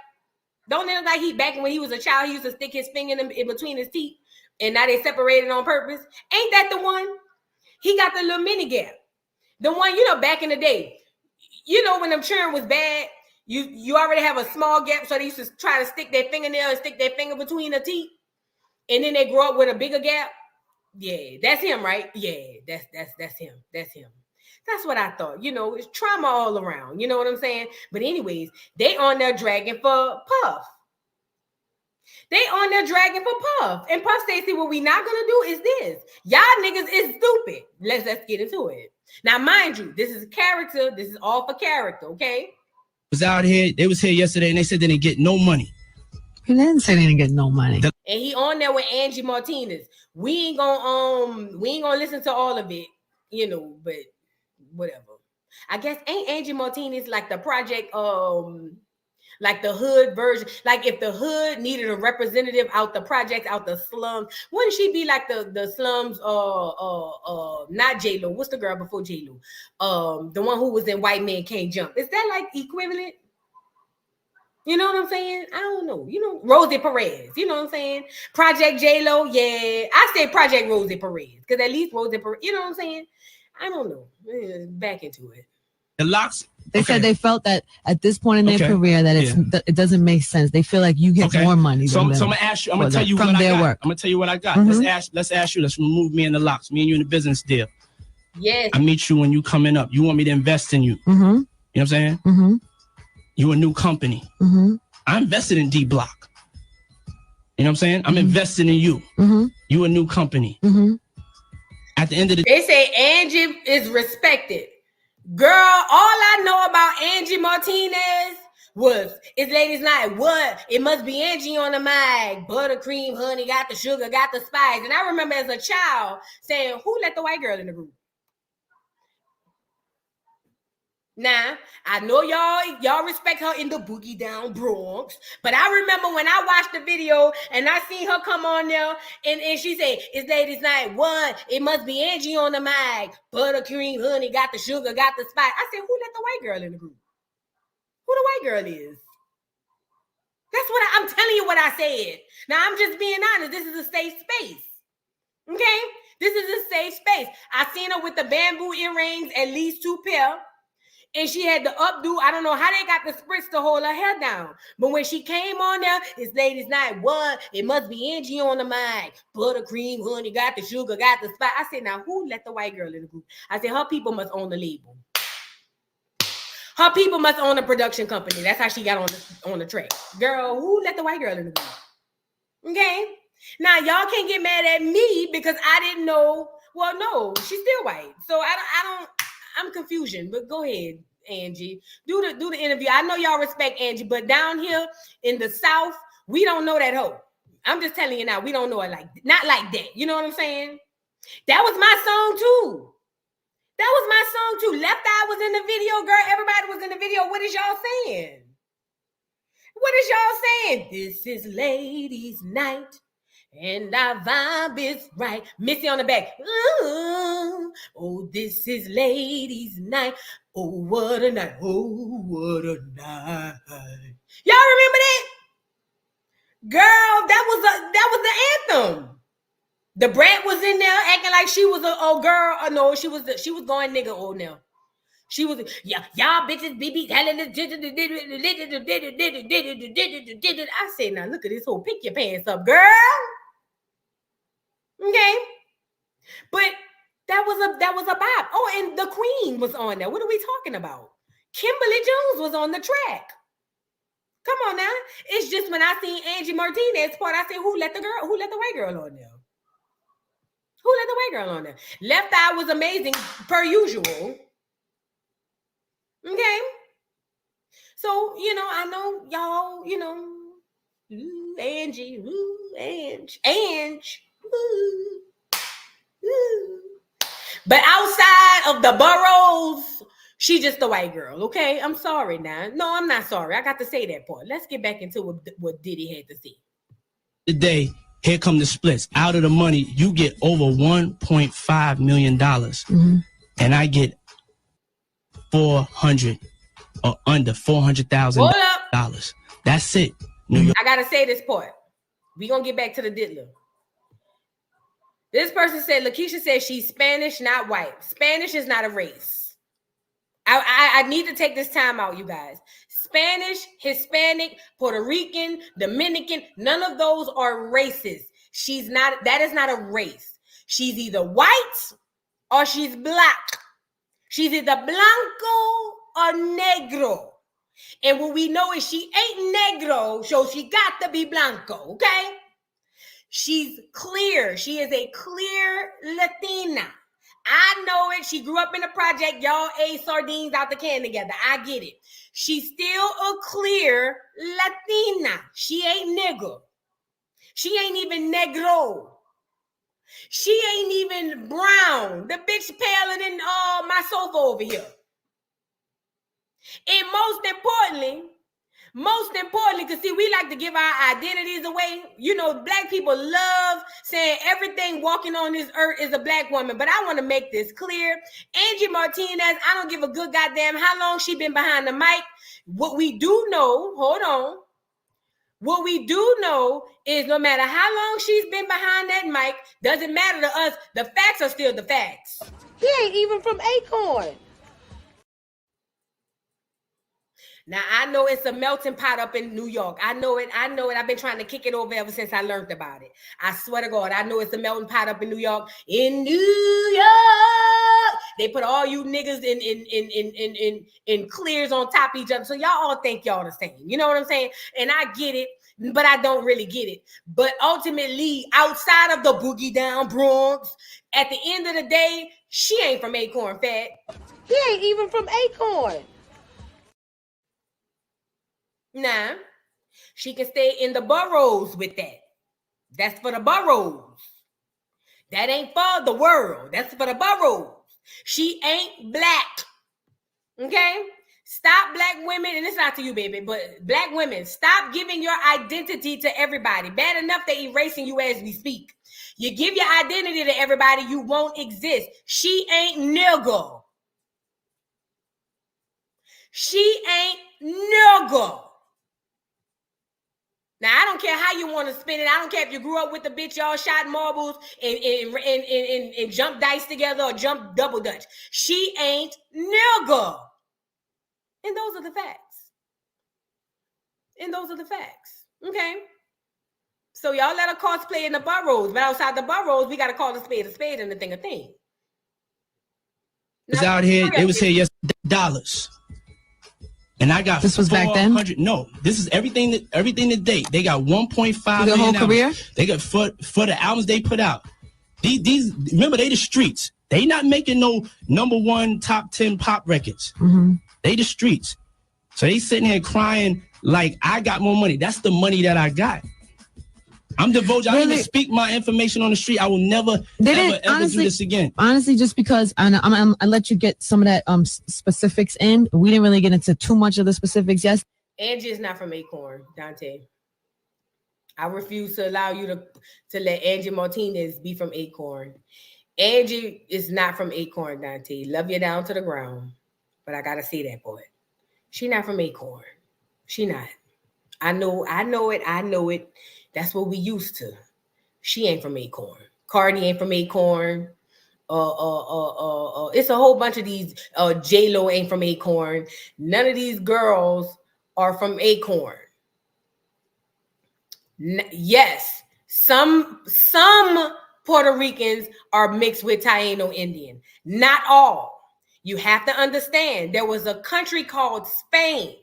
Don't it look like he back when he was a child, he used to stick his finger in between his teeth, and now they separated on purpose? Ain't that the one? He got the little mini gap. The one, back in the day, when them children was bad, you already have a small gap, so they used to try to stick their fingernail and stick their finger between the teeth, and then they grow up with a bigger gap. Yeah, that's him, right? Yeah, that's him. That's him. That's what I thought. It's trauma all around. You know what I'm saying? But anyways, they on there dragging for Puff. They on there dragging for Puff. And Puff Stacy, what we not gonna do is this. Y'all niggas is stupid. Let's get into it. Now, mind you, this is a character. This is all for character, okay? Was out here. They was here yesterday, and they said they didn't get no money. He didn't say they didn't get no money. And he on there with Angie Martinez. We ain't gonna listen to all of it, but whatever. I guess ain't Angie Martinez like the project, like the hood version? Like if the hood needed a representative out the project, out the slums, wouldn't she be like the slums? Not J-Lo. What's the girl before J-Lo? The one who was in White Man Can't Jump. Is that like equivalent? You know what I'm saying? I don't know. Rosie Perez. You know what I'm saying? Project J-Lo. Yeah, I say Project Rosie Perez because at least Rosie Perez. You know what I'm saying? I don't know. Back into it. The Locks. They said they felt that at this point in their career that it doesn't make sense. They feel like you get more money. So I'm gonna ask you. I'm gonna tell you what I got. I'm gonna tell you what I got. Mm-hmm. Let's ask you. Let's remove me and the Locks. Me and you in a business deal. Yes. I meet you when you coming up. You want me to invest in you. Mm-hmm. You know what I'm saying? Mm-hmm. You a new company. Mm-hmm. I invested in D Block. You know what I'm saying? I'm investing in you. Mm-hmm. You a new company. Mm-hmm. At the end of the They say Angie is respected. Girl, all I know about Angie Martinez was it's ladies' night. What? It must be Angie on the mic. Buttercream, honey, got the sugar, got the spice. And I remember as a child saying, who let the white girl in the group? Now, I know y'all respect her in the Boogie Down Bronx, but I remember when I watched the video and I seen her come on there and she said, it's ladies' night. What? It must be Angie on the mic. Buttercream, honey, got the sugar, got the spice. I said, who let the white girl in the group? Who the white girl is? That's what I'm telling you what I said. Now, I'm just being honest. This is a safe space. Okay? This is a safe space. I seen her with the bamboo earrings, at least 2 pair. And she had the updo. I don't know how they got the spritz to hold her hair down. But when she came on there, it's ladies' night. What? It must be Angie on the mic. Buttercream, honey, got the sugar, got the spice. I said, now who let the white girl in the group? I said, her people must own the label. Her people must own a production company. That's how she got on the track. Girl, who let the white girl in the group? Okay? Now, y'all can't get mad at me because I didn't know. Well, no, she's still white. So I'm confusion, but go ahead. Angie. Do the interview. I know y'all respect Angie, but down here in the South, we don't know that hoe. I'm just telling you now, we don't know it not like that. You know what I'm saying? That was my song too. That was my song too. Left Eye was in the video, girl. Everybody was in the video. What is y'all saying? What is y'all saying? This is ladies' night, and our vibe is right. Missy on the back. Ooh, oh, this is ladies' night. Oh, what a night. Oh, what a night. Y'all remember that? Girl, that was the anthem. The brat was in there acting like she was a girl. No, she was going nigga old now. She was, yeah, y'all bitches be telling this. I said, now look at this whole pick your pants up, girl. Okay. But that was a bop. Oh, and the Queen was on there. What are we talking about? Kimberly Jones was on the track. Come on now. It's just when I seen Angie Martinez part, I said, who let the white girl on there? Who let the white girl on there? Left Eye was amazing, per usual. Okay. So, I know y'all, ooh, Angie, ooh, Ange, ooh, ooh. But outside of the boroughs, she just a white girl, okay? I'm sorry now. No, I'm not sorry. I got to say that part. Let's get back into what Diddy had to say. Today, here come the splits. Out of the money, you get over $1.5 million. Mm-hmm. And I get 400 or under $400,000. That's it. New York. I gotta say this part. We gonna get back to the diddler. This person said, Lakeisha said she's Spanish, not white. Spanish is not a race. I need to take this time out, you guys. Spanish, Hispanic, Puerto Rican, Dominican, none of those are races. That is not a race. She's either white or she's black. She's either blanco or negro. And what we know is she ain't negro, so she got to be blanco, okay? She's clear. She is a clear Latina. I know it. She grew up in the project. Y'all ate sardines out the can together. I get it. She's still a clear Latina. She ain't nigga. She ain't even negro. She ain't even brown. The bitch paler than my sofa over here. And most importantly, because see, we like to give our identities away. Black people love saying everything walking on this earth is a black woman. But I want to make this clear. Angie Martinez, I don't give a good goddamn how long she been behind the mic. What we do know, hold on. What we do know is no matter how long she's been behind that mic, doesn't matter to us. The facts are still the facts. He ain't even from Acorn. Now, I know it's a melting pot up in New York. I know it. I've been trying to kick it over ever since I learned about it. I swear to God, I know it's a melting pot up in New York. In New York, they put all you niggas in clears on top of each other. So y'all all think y'all the same. You know what I'm saying? And I get it, but I don't really get it. But ultimately, outside of the boogie down Bronx, at the end of the day, she ain't from Acorn, fat. He ain't even from Acorn. Nah, she can stay in the boroughs with that. That's for the boroughs. That ain't for the world. That's for the boroughs. She ain't black. Okay? Stop, black women, and it's not to you, baby, but black women, stop giving your identity to everybody. Bad enough they erasing you as we speak. You give your identity to everybody, you won't exist. She ain't nigga. She ain't nigga. Now, I don't care how you want to spin it. I don't care if you grew up with the bitch, y'all shot marbles and jump dice together or jump double dutch. She ain't nigga. And those are the facts. Okay? So y'all let her cosplay in the boroughs, but outside the boroughs, we got to call a spade and a thing a thing. It's out here. They was here yesterday, dollars. And I got this was back then. No, this is everything to date. They got 1.5 million whole career. They got for the albums they put out. These remember they the streets. They not making no #1 top 10 pop records. Mm-hmm. They the streets. So they sitting here crying like I got more money. That's the money that I got. I'm divulging. I don't even speak my information on the street. I will never, ever do this again. Honestly, just because I let you get some of that specifics in. We didn't really get into too much of the specifics. Yes. Angie is not from Acorn, Dante. I refuse to allow you to let Angie Martinez be from Acorn. Angie is not from Acorn, Dante. Love you down to the ground. But I gotta say that, boy. She not from Acorn. She not. I know it. That's what we used to. She ain't from Acorn. Cardi ain't from Acorn. It's a whole bunch of these. J-Lo ain't from Acorn. None of these girls are from Acorn. Yes, some Puerto Ricans are mixed with Taino Indian. Not all. You have to understand. There was a country called Spain.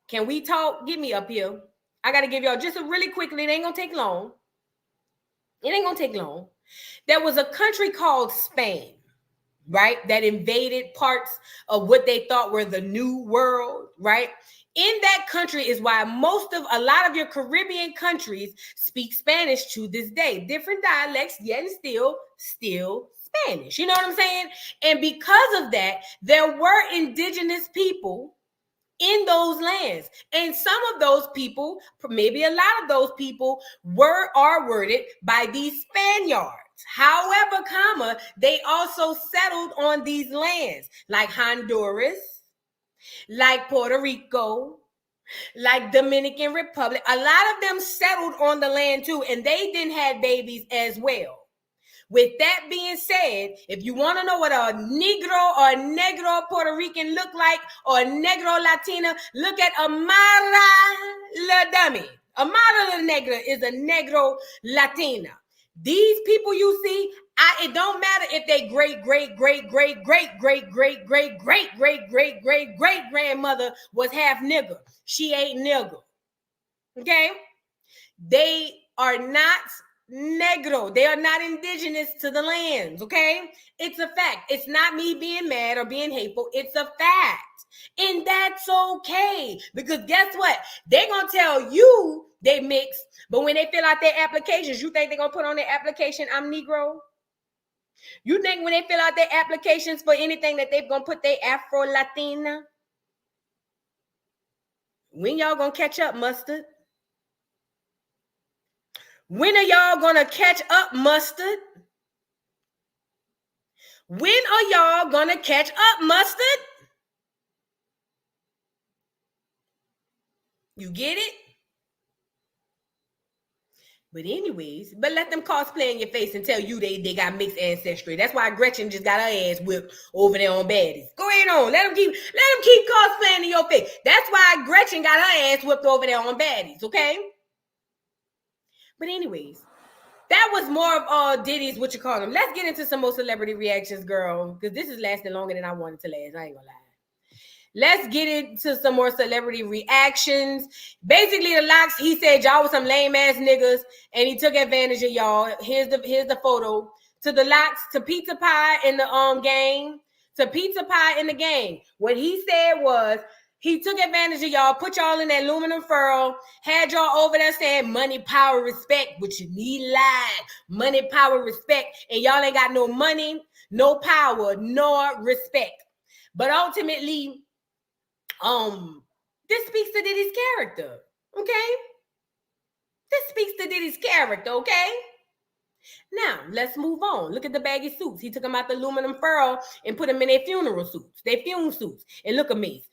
Can we talk? Get me up here. I got to give y'all just a really quickly. It ain't going to take long. There was a country called Spain, right? That invaded parts of what they thought were the new world, right? In that country is why a lot of your Caribbean countries speak Spanish to this day. Different dialects, yet still Spanish. You know what I'm saying? And because of that, there were indigenous people in those lands. And some of those people, maybe a lot of those people are worded by these Spaniards. However, they also settled on these lands like Honduras, like Puerto Rico, like Dominican Republic. A lot of them settled on the land too, and they didn't have babies as well. With that being said, if you want to know what a Negro or Negro Puerto Rican look like, or a Negro Latina, look at Amara La Dummy. Amara La Negra is a Negro Latina. These people you see, it don't matter if they great grandmother was half nigger. She ain't nigger. Okay? They are not Negro. They are not indigenous to the lands, okay? It's a fact. It's not me being mad or being hateful. It's a fact. And that's okay. Because guess what? They're going to tell you they mix, but when they fill out their applications, you think they're going to put on their application, I'm Negro? You think when they fill out their applications for anything that they're going to put their Afro-Latina? When y'all going to catch up, Mustard? When are y'all gonna catch up, Mustard? When are y'all gonna catch up, Mustard? You get it? But anyways, let them cosplay in your face and tell you they got mixed ancestry. That's why Gretchen just got her ass whipped over there on Baddies. Go ahead on. Let them keep cosplaying in your face. That's why Gretchen got her ass whipped over there on Baddies, okay? But anyways, that was more of Diddy's what you call them. Let's get into some more celebrity reactions, girl, because this is lasting longer than I wanted to last. I ain't gonna lie. Let's get into some more celebrity reactions. Basically, the Locks, he said y'all was some lame ass niggas, and he took advantage of y'all. Here's the photo. To the Locks, to Pizza Pie in the game, to Pizza Pie in the game. What he said was, he took advantage of y'all, put y'all in that aluminum furrow, had y'all over there saying money, power, respect, which you need lied. Money, power, respect. And y'all ain't got no money, no power, nor respect. But ultimately, this speaks to Diddy's character, okay? This speaks to Diddy's character, okay? Now, let's move on. Look at the baggy suits. He took them out the aluminum furrow and put them in their funeral suits, their funeral suits. And look at Mace.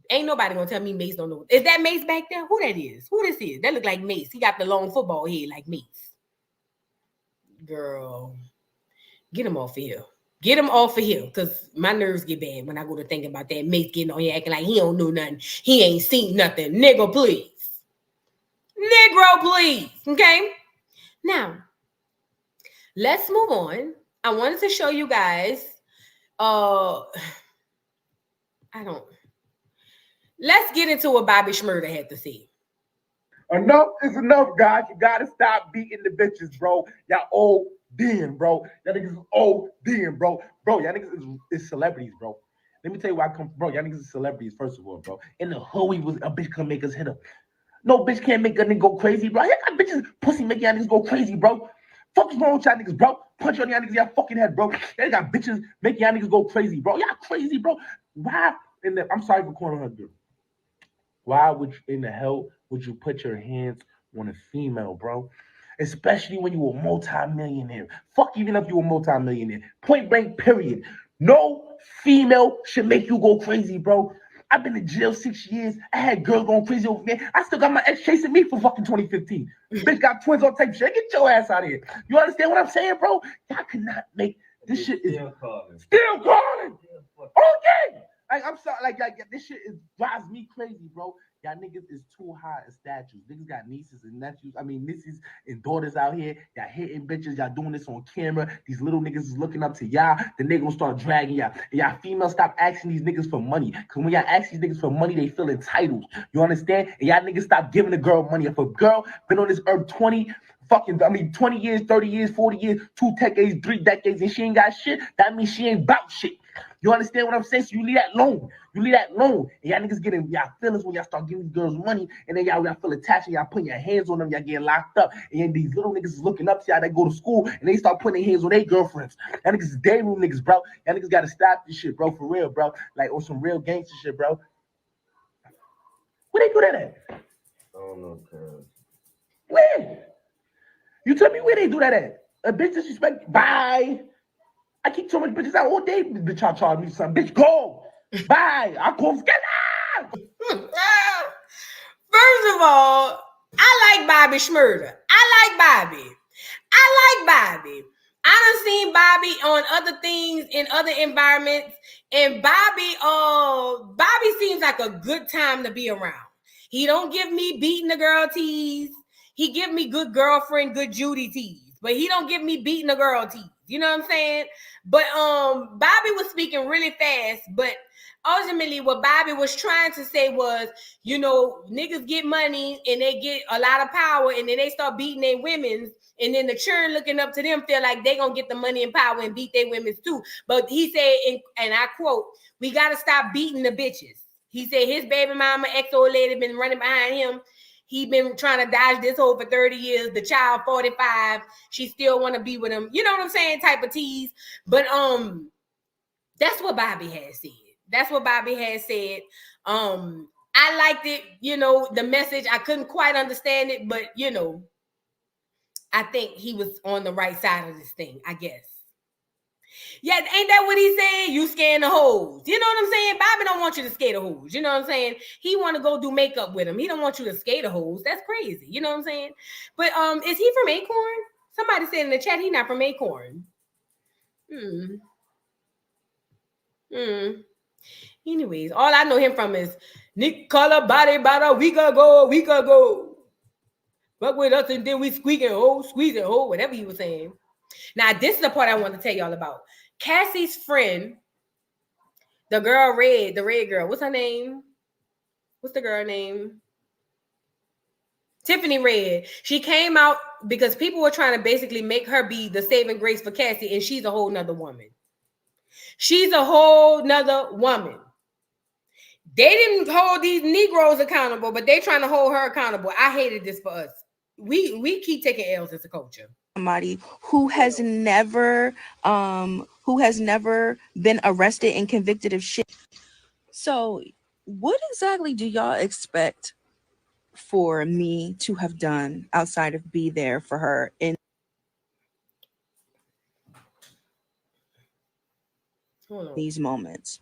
Ain't nobody gonna tell me Mace don't know. Is that Mace back there? Who that is? Who this is? That look like Mace. He got the long football head like Mace. Girl, get him off of here. Get him off of here, because my nerves get bad when I go to think about that Mace getting on here acting like he don't know nothing. He ain't seen nothing. Nigga, please. Negro, please. Okay? Now, let's move on. I wanted to show you guys. Let's get into what Bobby Shmurda had to say. Enough is enough, guys. You gotta stop beating the bitches, bro. Y'all ODing, bro. Y'all niggas is ODing, bro. Bro, y'all niggas is celebrities, bro. Let me tell you where I come from, bro. Y'all niggas are celebrities, first of all, bro. In the hood, we was a bitch can make us hit up. No bitch can't make a nigga go crazy, bro. Y'all got bitches, pussy make y'all niggas go crazy, bro. Fuck is wrong with y'all niggas, bro? Punch on y'all niggas, y'all fucking head, bro. Y'all got bitches make y'all niggas go crazy, bro. Y'all crazy, bro. Why? I'm sorry for calling her, dude. Why would you, in the hell would you put your hands on a female, bro? Especially when you a multi-millionaire. Fuck even if you a multi-millionaire. Point blank, period. No female should make you go crazy, bro. I've been in jail 6 years. I had girls going crazy over me. I still got my ex chasing me for fucking 2015. Bitch got twins on type shit. Get your ass out of here. You understand what I'm saying, bro? Y'all cannot make this shit is still calling. Okay. Like, I'm sorry, like this shit drives me crazy, bro. Y'all niggas is too high in statues. Niggas got nieces and nephews. I mean, nieces and daughters out here. Y'all hitting bitches. Y'all doing this on camera. These little niggas is looking up to y'all. Then they gonna start dragging y'all. And y'all females stop asking these niggas for money. Because when y'all ask these niggas for money, they feel entitled. You understand? And y'all niggas stop giving a girl money. If a girl been on this earth 20 years, 30 years, 40 years, 2 decades, 3 decades, and she ain't got shit, that means she ain't about shit. You understand what I'm saying? So you leave that alone. You leave that alone. And y'all niggas getting y'all feelings when y'all start giving these girls money, and then y'all feel attached, and y'all putting your hands on them, y'all getting locked up. And then these little niggas is looking up to y'all that go to school, and they start putting their hands on their girlfriends. Y'all niggas is day room niggas, bro. Y'all niggas gotta stop this shit, bro, for real, bro. Like on some real gangster shit, bro. Where they do that at? I don't know, cuz. Where? You tell me where they do that at? A bitch disrespect? Bye. I keep so much bitches out all day. Bitch, y'all charge me something. Bitch, go. Bye. I call Skella. First of all, I like Bobby Shmurda. I like Bobby. I done seen Bobby on other things in other environments, and Bobby seems like a good time to be around. He don't give me beating the girl tease. He give me good girlfriend, good Judy tease, but he don't give me beating the girl tease. You know what I'm saying? But Bobby was speaking really fast, but ultimately what Bobby was trying to say was, you know, niggas get money and they get a lot of power, and then they start beating their women's, and then the churn looking up to them feel like they gonna get the money and power and beat their women's too. But he said, and I quote, "We gotta stop beating the bitches." He said his baby mama, ex-old lady, been running behind him. He been trying to dodge this hole for 30 years. The child 45. She still want to be with him. You know what I'm saying? Type of tease. But that's what Bobby had said. I liked it, you know, the message. I couldn't quite understand it, but you know, I think he was on the right side of this thing, I guess. Yeah, ain't that what he said? You scaring the hoes. You know what I'm saying? Bobby don't want you to scare the hoes. You know what I'm saying? He want to go do makeup with him. He don't want you to scare the hoes. That's crazy. You know what I'm saying? But is he from Acorn? Somebody said in the chat he not from Acorn. Anyways, all I know him from is Nick color body about a week ago. Fuck with us and then we squeezing hole, whatever he was saying. Now, this is the part I want to tell y'all about. Cassie's friend, the girl Red, the red girl. What's her name? What's the girl name? Tiffany Red. She came out because people were trying to basically make her be the saving grace for Cassie, and she's a whole nother woman. They didn't hold these Negroes accountable, but they trying to hold her accountable. I hated this for us. We keep taking L's as a culture. Somebody who has never been arrested and convicted of shit. So what exactly do y'all expect for me to have done outside of be there for her in these moments?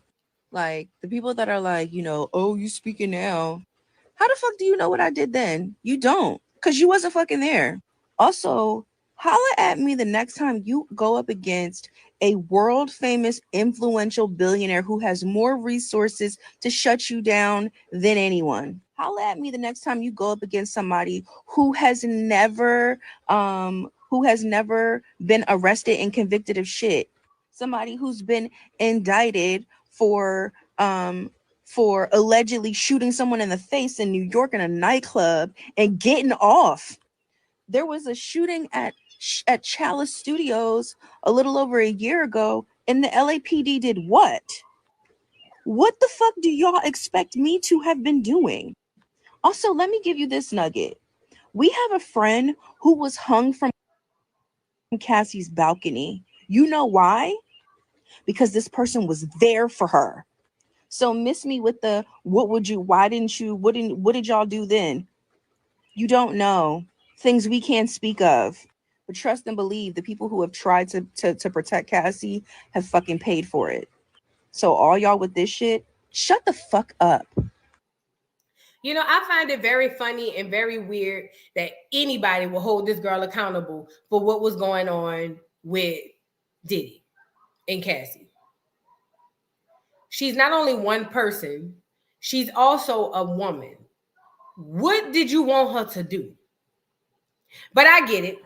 Like the people that are like, you know, oh, you speaking now. How the fuck do you know what I did then? You don't, because you wasn't fucking there. Also, holla at me the next time you go up against a world famous influential billionaire who has more resources to shut you down than anyone. Holla at me the next time you go up against somebody who has never been arrested and convicted of shit. Somebody who's been indicted for allegedly shooting someone in the face in New York in a nightclub and getting off. There was a shooting at Chalice Studios a little over a year ago, and the LAPD did what? What the fuck do y'all expect me to have been doing? Also, let me give you this nugget. We have a friend who was hung from Cassie's balcony. You know why? Because this person was there for her. So miss me with the what did y'all do then? You don't know things we can't speak of. But trust and believe the people who have tried to protect Cassie have fucking paid for it. So all y'all with this shit, shut the fuck up. You know, I find it very funny and very weird that anybody will hold this girl accountable for what was going on with Diddy and Cassie. She's not only one person, she's also a woman. What did you want her to do? But I get it.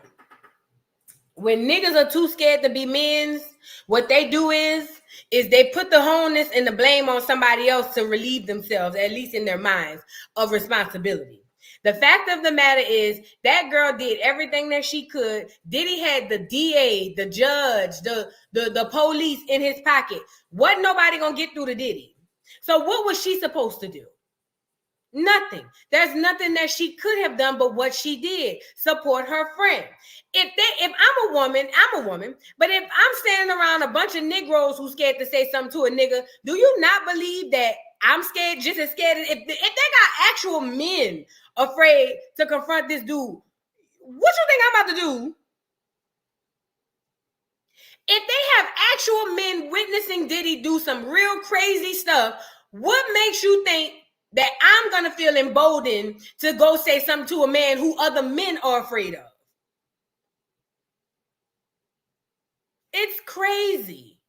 When niggas are too scared to be men's, what they do is they put the wholeness and the blame on somebody else to relieve themselves, at least in their minds, of responsibility. The fact of the matter is that girl did everything that she could. Diddy had the DA, the judge, the police in his pocket. Wasn't nobody gonna get through to Diddy. So what was she supposed to do? Nothing. There's nothing that she could have done but what she did. Support her friend. If I'm a woman, I'm a woman. But if I'm standing around a bunch of Negroes who scared to say something to a nigga, do you not believe that I'm scared, just as scared? If they got actual men afraid to confront this dude, what you think I'm about to do? If they have actual men witnessing Diddy do some real crazy stuff, what makes you think that I'm going to feel emboldened to go say something to a man who other men are afraid of? It's crazy.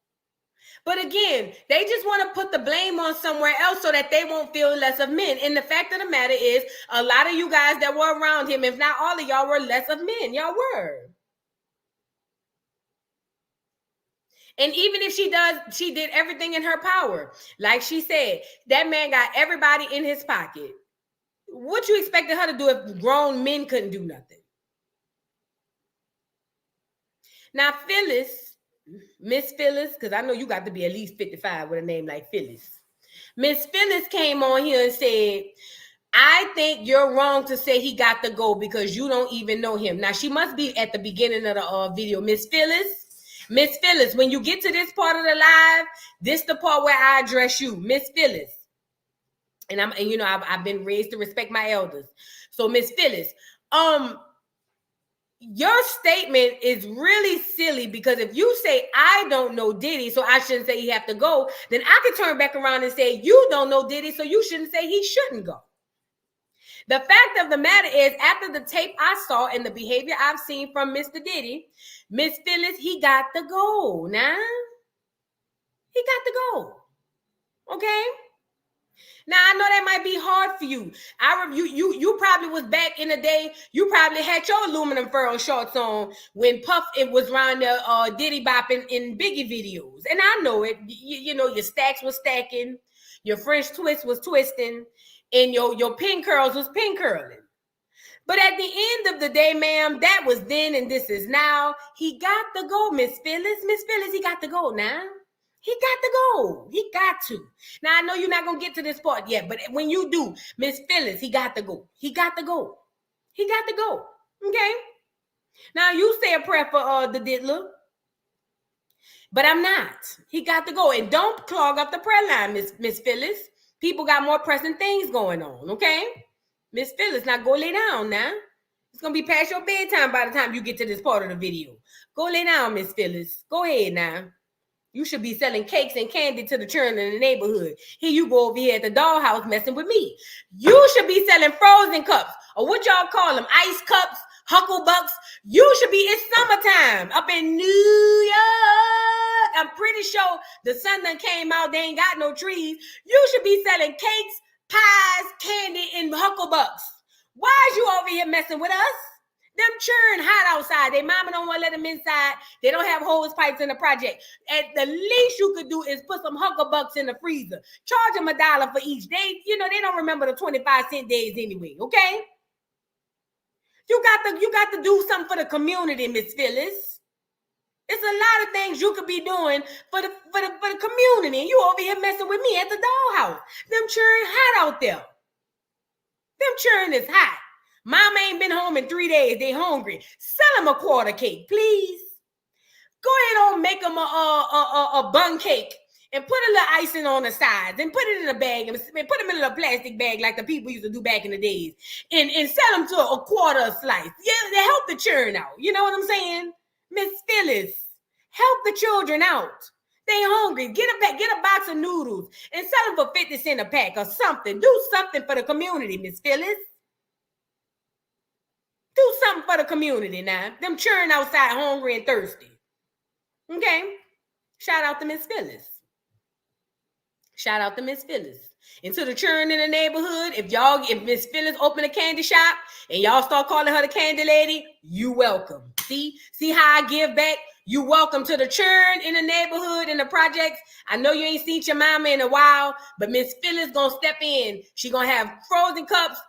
But again, they just want to put the blame on somewhere else so that they won't feel less of men. And the fact of the matter is, a lot of you guys that were around him, if not all of y'all, were less of men. Y'all were. And even if she did everything in her power. Like she said, that man got everybody in his pocket. What you expected her to do if grown men couldn't do nothing? Now, Phyllis, Miss Phyllis, because I know you got to be at least 55 with a name like Phyllis. Miss Phyllis came on here and said, I think you're wrong to say he got to go because you don't even know him. Now, she must be at the beginning of the video. Miss Phyllis, when you get to this part of the live, this the part where I address you, Miss Phyllis. And I've been raised to respect my elders. So Miss Phyllis, your statement is really silly because if you say I don't know Diddy, so I shouldn't say he have to go, then I could turn back around and say you don't know Diddy, so you shouldn't say he shouldn't go. The fact of the matter is, after the tape I saw and the behavior I've seen from Mr. Diddy, Miss Phyllis, he got to go. Now, he got to go. Okay? Now, I know that might be hard for you. You probably was back in the day. You probably had your aluminum furl shorts on when Puff it was around the Diddy bopping in Biggie videos. And I know it. You know, your stacks was stacking. Your French twist was twisting. And your pin curls was pin curling. But at the end of the day, ma'am, that was then and this is now. He got to go, Miss Phyllis. Miss Phyllis, he got to go now. He got to go. He got to. Now, I know you're not going to get to this part yet, but when you do, Miss Phyllis, he got to go. He got to go. He got to go. Okay? Now, you say a prayer for the diddler, but I'm not. He got to go. And don't clog up the prayer line, Miss Phyllis. People got more pressing things going on, okay? Miss Phyllis, now go lay down now. It's going to be past your bedtime by the time you get to this part of the video. Go lay down, Miss Phyllis. Go ahead now. You should be selling cakes and candy to the children in the neighborhood. Here you go over here at the dollhouse messing with me. You should be selling frozen cups, or what y'all call them, ice cups, hucklebucks. You should be, it's summertime up in New York. I'm pretty sure the sun done came out. They ain't got no trees. You should be selling cakes, pies, candy, and hucklebucks. Why is you over here messing with us? Them churn hot outside. Their mama don't want to let them inside. They don't have hose pipes in the project. And the least you could do is put some hucklebucks in the freezer. Charge them $1 for each. They don't remember the 25-cent days anyway, okay? You got to do something for the community, Miss Phyllis. It's a lot of things you could be doing for the community. And you over here messing with me at the dollhouse. Them children hot out there. Them children is hot. Mama ain't been home in 3 days. They hungry. Sell them a quarter cake, please. Go ahead and make them a bun cake and put a little icing on the sides and put it in a bag and put them in a little plastic bag like the people used to do back in the days and sell them to a quarter a slice. Yeah, they help the children out. You know what I'm saying? Miss Phyllis, help the children out. They hungry. Get a box of noodles and sell them for 50 cents a pack or something. Do something for the community, Miss Phyllis. Do something for the community now. Them children outside hungry and thirsty. Okay? Shout out to Miss Phyllis. Shout out to Miss Phyllis. And to the children in the neighborhood, if Miss Phyllis open a candy shop and y'all start calling her the candy lady, you welcome. See how I give back? You welcome to the children in the neighborhood, in the projects. I know you ain't seen your mama in a while, but Miss Phyllis gonna step in. She gonna have frozen cups,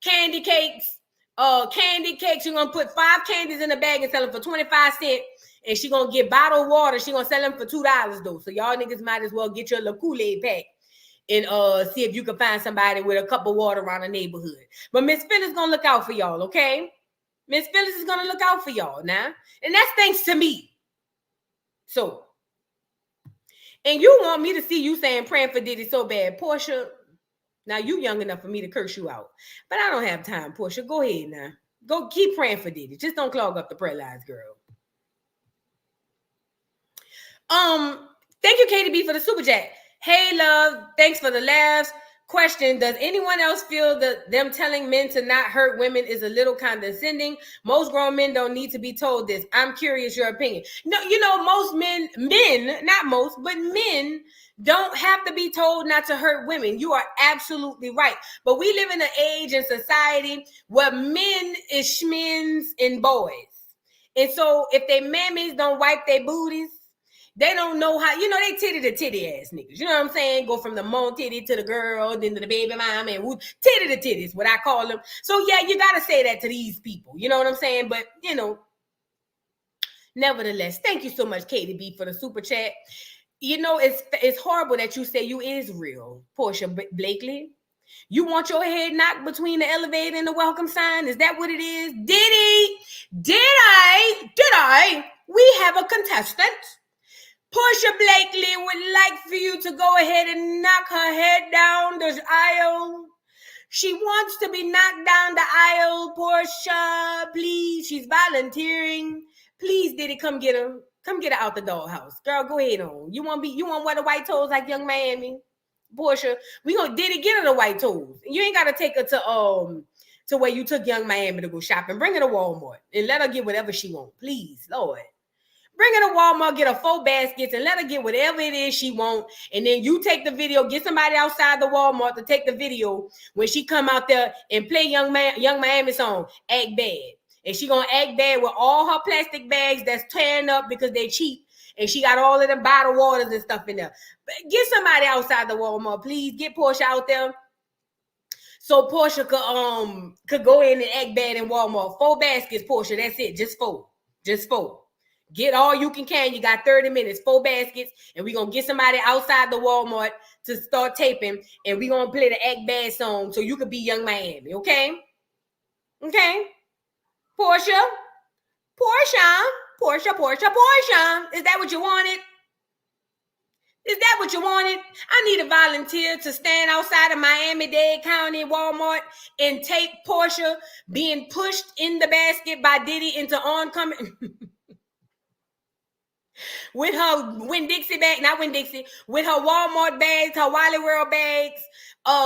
candy cakes. She's gonna put 5 candies in a bag and sell them for 25 cents. And she gonna get bottled water. She gonna sell them for $2 though. So y'all niggas might as well get your little Kool-Aid pack and see if you can find somebody with a cup of water around the neighborhood. But Miss Phyllis gonna look out for y'all, okay? Miss Phyllis is gonna look out for y'all now. And that's thanks to me. So, and you want me to see you saying praying for Diddy so bad. Portia, now you young enough for me to curse you out. But I don't have time, Portia. Go ahead now. Go keep praying for Diddy. Just don't clog up the prayer lines, girl. Thank you, KDB, for the super chat. Hey, love, thanks for the laughs. Question, does anyone else feel that them telling men to not hurt women is a little condescending? Most grown men don't need to be told this. I'm curious your opinion. No, you know, most men, not most, but men don't have to be told not to hurt women. You are absolutely right. But we live in an age and society where men is schmins and boys. And so if they mammies don't wipe their booties, they don't know how, you know, they titty to titty ass niggas. You know what I'm saying? Go from the mom titty to the girl, then to the baby mama, and titty to titty is what I call them. So yeah, you got to say that to these people. You know what I'm saying? But, you know, nevertheless, thank you so much, KDB, for the super chat. You know, it's horrible that you say you is real, Portia Blakely. You want your head knocked between the elevator and the welcome sign? Is that what it is? Did I? We have a contestant. Portia Blakely would like for you to go ahead and knock her head down the aisle. She wants to be knocked down the aisle, Portia. Please, she's volunteering. Please, Diddy, come get her. Come get her out the dollhouse. Girl, go ahead on. You want wear the white toes like Young Miami? Portia, we gonna Diddy get her the white toes. You ain't gotta take her to where you took Young Miami to go shopping. Bring her to Walmart and let her get whatever she wants. Please, Lord. Bring her to Walmart, get her 4 baskets, and let her get whatever it is she wants. And then you take the video, get somebody outside the Walmart to take the video when she come out there and play Young Miami song, Act Bad. And she gonna act bad with all her plastic bags that's tearing up because they cheap. And she got all of them bottled waters and stuff in there. But get somebody outside the Walmart, please. Get Portia out there. So Portia could go in and act bad in Walmart. 4 baskets, Portia. That's it. Just 4. Just 4. Get all you can. You got 30 minutes, 4 baskets, and we're going to get somebody outside the Walmart to start taping, and we're going to play the Act Bad song so you could be Young Miami, okay? Okay? Portia. Is that what you wanted? Is that what you wanted? I need a volunteer to stand outside of Miami-Dade County Walmart and tape Portia being pushed in the basket by Diddy into oncoming... with her Winn-Dixie bag, not Winn-Dixie, with her Walmart bags, her Wally World bags,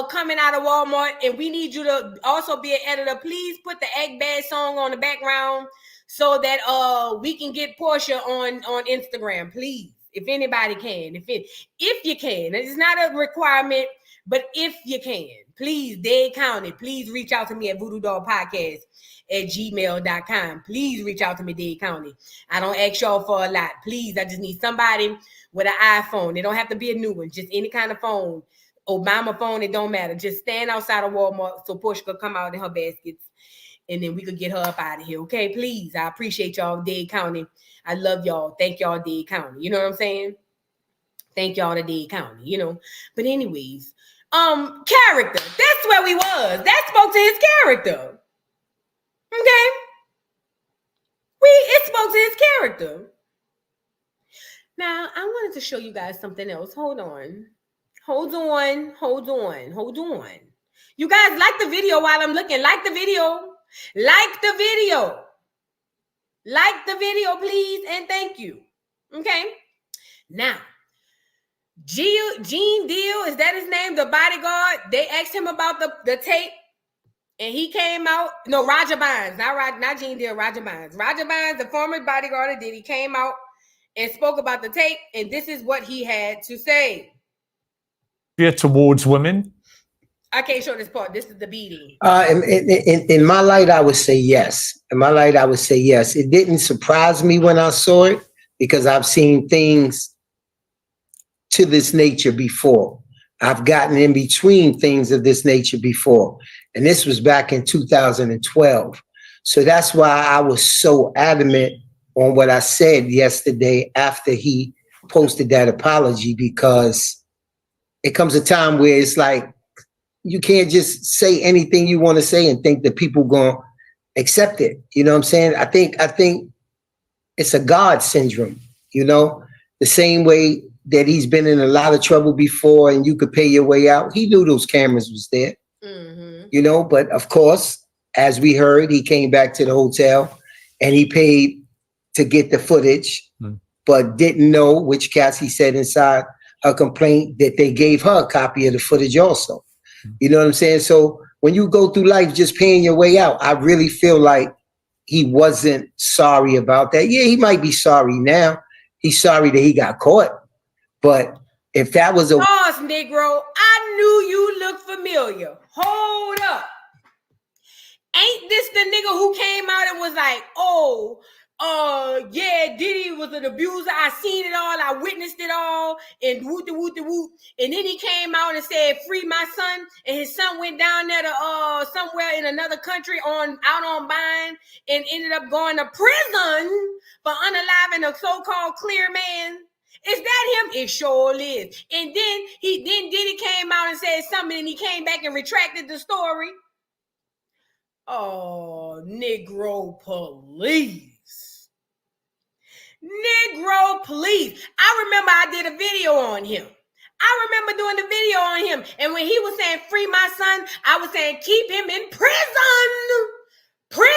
coming out of Walmart. And we need you to also be an editor. Please put the Act Bad song on the background so that we can get Portia on Instagram, please. If anybody can, if you can, it's not a requirement, but if you can, please, Dade County, please reach out to me at voodoo-doll-podcast@gmail.com. Please reach out to me, Dade County. I don't ask y'all for a lot. Please, I just need somebody with an iPhone. It don't have to be a new one, just any kind of phone. Obama phone, it don't matter. Just stand outside of Walmart so Portia could come out in her baskets and then we could get her up out of here. Okay, please. I appreciate y'all, Dade County. I love y'all. Thank y'all, Dade County. You know what I'm saying? Thank y'all to Dade County, you know. But anyways, character. That's where we was. That spoke to his character. Okay? It spoke to his character. Now, I wanted to show you guys something else. Hold on. You guys like the video while I'm looking. Like the video. Like the video. Like the video, please, and thank you. Okay? Now, Gene Deal, is that his name? The bodyguard. They asked him about the tape, and he came out. No, Roger Bynes, not Gene Deal, Roger Bynes. Roger Bynes, the former bodyguard of Diddy, came out and spoke about the tape, and this is what he had to say. Towards women? I can't show this part. This is the beating. In my light, I would say yes. In my light, I would say yes. It didn't surprise me when I saw it because I've seen things to this nature before. I've gotten in between things of this nature before. And this was back in 2012. So that's why I was so adamant on what I said yesterday after he posted that apology, because it comes a time where it's like, you can't just say anything you want to say and think that people going to accept it. You know what I'm saying? I think it's a God syndrome, you know, the same way that he's been in a lot of trouble before and you could pay your way out. He knew those cameras was there, you know, but of course, as we heard, he came back to the hotel and he paid to get the footage, but didn't know, which Cassie said inside her complaint, that they gave her a copy of the footage also. You know what I'm saying? So when you go through life just paying your way out, I really feel like he wasn't sorry about that. Yeah, he might be sorry now. He's sorry that he got caught. But if that was a... Pause, Negro. I knew you looked familiar. Hold up. Ain't this the nigga who came out and was like, yeah, Diddy was an abuser. I seen it all. I witnessed it all. And whoop. And then he came out and said, free my son. And his son went down there to somewhere in another country out on bond and ended up going to prison for unaliving a so-called clear man. Is that him? It sure is. And then Diddy came out and said something, and he came back and retracted the story. Oh, Negro police. Negro police. I remember I did a video on him. I remember doing the video on him. And when he was saying free my son, I was saying keep him in prison. Prison.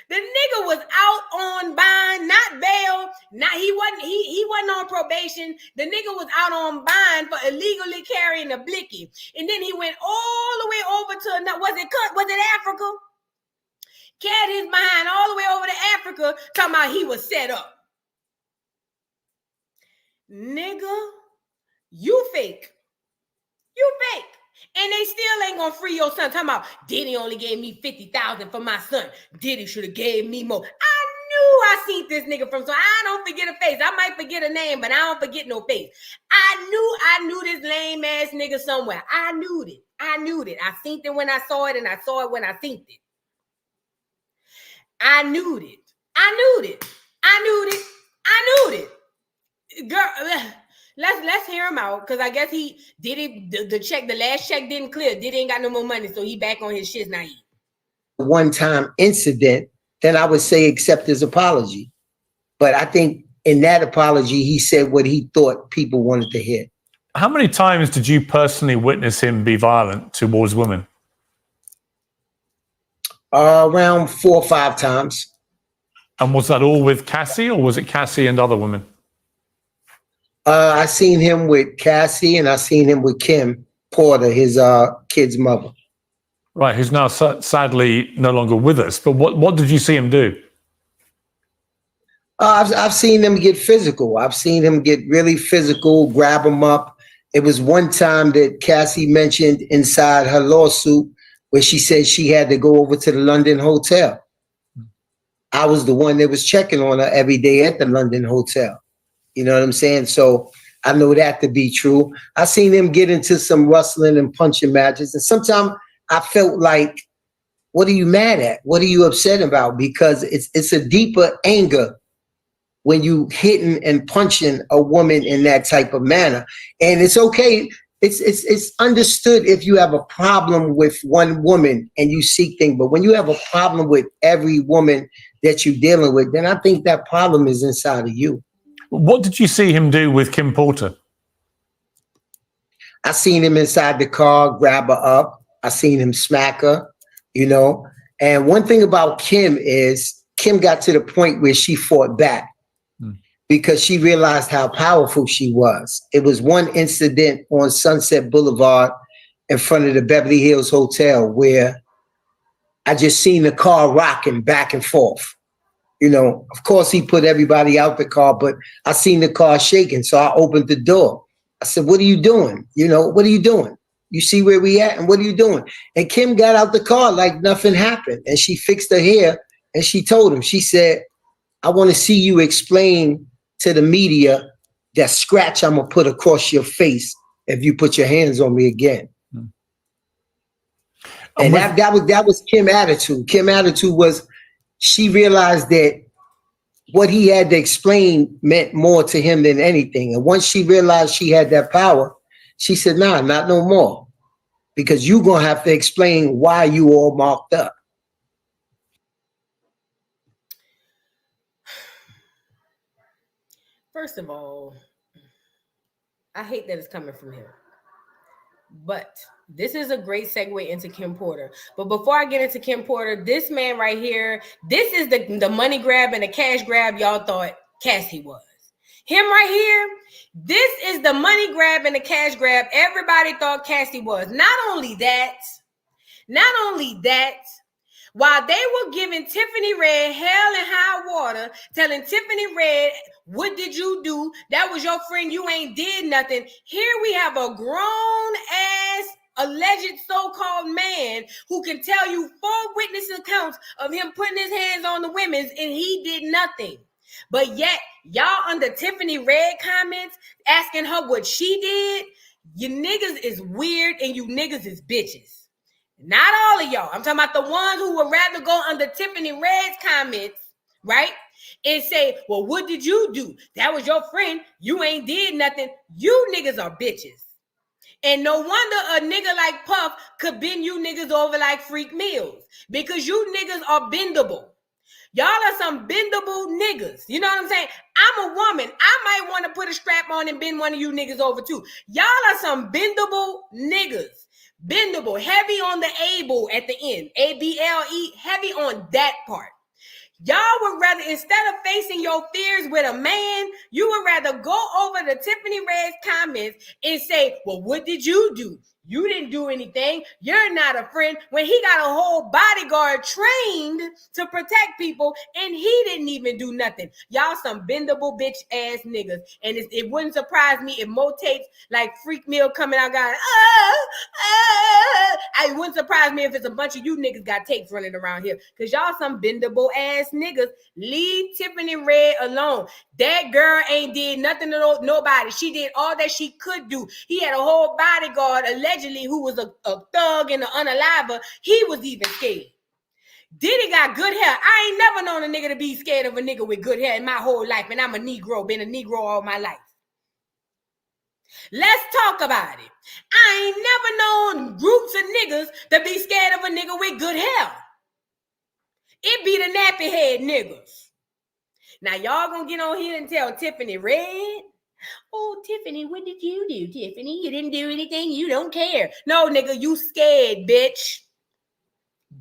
The nigga was out on bond, not bail. He wasn't on probation. The nigga was out on bond for illegally carrying a blicky. And then he went all the way over to, was it Africa? Carried his behind all the way over to Africa, talking about he was set up. Nigga, you fake. And they still ain't gonna free your son. Talking about Diddy only gave me $50,000 for my son. Diddy should have gave me more. I knew I seen this nigga from, so I don't forget a face. I might forget a name, but I don't forget no face. I knew this lame ass nigga somewhere. I knew it. I seen it when I saw it, and I saw it when I seen it. I knew it. Girl, let's hear him out, because I guess he did it. The last check didn't clear. Diddy ain't got no more money, so he back on his shit now. One-time incident, then I would say accept his apology. But I think in that apology, he said what he thought people wanted to hear. How many times did you personally witness him be violent towards women? Around 4 or 5 times. And was that all with Cassie, or was it Cassie and other women? I seen him with Cassie, and I seen him with Kim Porter, his kid's mother. Right, who's now sadly no longer with us. But what did you see him do? I've seen him get physical. I've seen him get really physical, grab him up. It was one time that Cassie mentioned inside her lawsuit where she said she had to go over to the London hotel. I was the one that was checking on her every day at the London hotel. You know what I'm saying? So I know that to be true. I seen him get into some wrestling and punching matches. And sometimes I felt like, what are you mad at? What are you upset about? Because it's a deeper anger when you hitting and punching a woman in that type of manner. And it's okay. It's understood if you have a problem with one woman and you seek things, but when you have a problem with every woman that you're dealing with, then I think that problem is inside of you. What did you see him do with Kim Porter? I seen him inside the car, grab her up. I seen him smack her, you know. And one thing about Kim is Kim got to the point where she fought back because she realized how powerful she was. It was one incident on Sunset Boulevard in front of the Beverly Hills Hotel where I just seen the car rocking back and forth. You know, of course he put everybody out the car, but I seen the car shaking. So I opened the door. I said, what are you doing? You know, what are you doing? You see where we at and what are you doing? And Kim got out the car like nothing happened. And she fixed her hair and she told him, she said, I want to see you explain to the media that scratch I'm gonna put across your face if you put your hands on me again. And that was Kim's attitude. Kim's attitude was she realized that what he had to explain meant more to him than anything. And once she realized she had that power, she said, nah, not no more. Because you're gonna have to explain why you all marked up. First of all, I hate that it's coming from him. But this is a great segue into Kim Porter. But before I get into Kim Porter, this man right here, this is the money grab and the cash grab y'all thought Cassie was. Him right here, this is the money grab and the cash grab everybody thought Cassie was. Not only that, while they were giving Tiffany Red hell and high water, telling Tiffany Red, what did you do? That was your friend. You ain't did nothing. Here we have a grown-ass alleged so-called man who can tell you 4 witness accounts of him putting his hands on the women's and he did nothing. But yet, y'all under Tiffany Red comments asking her what she did, you niggas is weird and you niggas is bitches. Not all of y'all. I'm talking about the ones who would rather go under Tiffany Red's comments, right? And say, well, what did you do? That was your friend. You ain't did nothing. You niggas are bitches. And no wonder a nigga like Puff could bend you niggas over like freak meals. Because you niggas are bendable. Y'all are some bendable niggas. You know what I'm saying? I'm a woman. I might want to put a strap on and bend one of you niggas over too. Y'all are some bendable niggas. Bendable, heavy on the able at the end, ABLE, heavy on that part. Y'all would rather, instead of facing your fears with a man, you would rather go over to Tiffany Red's comments and say, well, what did you do? You didn't do anything. You're not a friend. When he got a whole bodyguard trained to protect people and he didn't even do nothing. Y'all some bendable bitch ass niggas. And it wouldn't surprise me if Mo tapes like Freak Meal coming out going, it wouldn't surprise me if it's a bunch of you niggas got tapes running around here. Because y'all some bendable ass niggas. Leave Tiffany Red alone. That girl ain't did nothing to nobody. She did all that she could do. He had a whole bodyguard allegedly who was a thug and an unaliver. He was even scared. Diddy got good hair. I ain't never known a nigga to be scared of a nigga with good hair in my whole life. And I'm a Negro, been a Negro all my life. Let's talk about it. I ain't never known groups of niggas to be scared of a nigga with good hair. It be the nappy head niggas. Now, y'all gonna get on here and tell Tiffany Red, oh, Tiffany, what did you do, Tiffany? You didn't do anything. You don't care. No, nigga, you scared, bitch.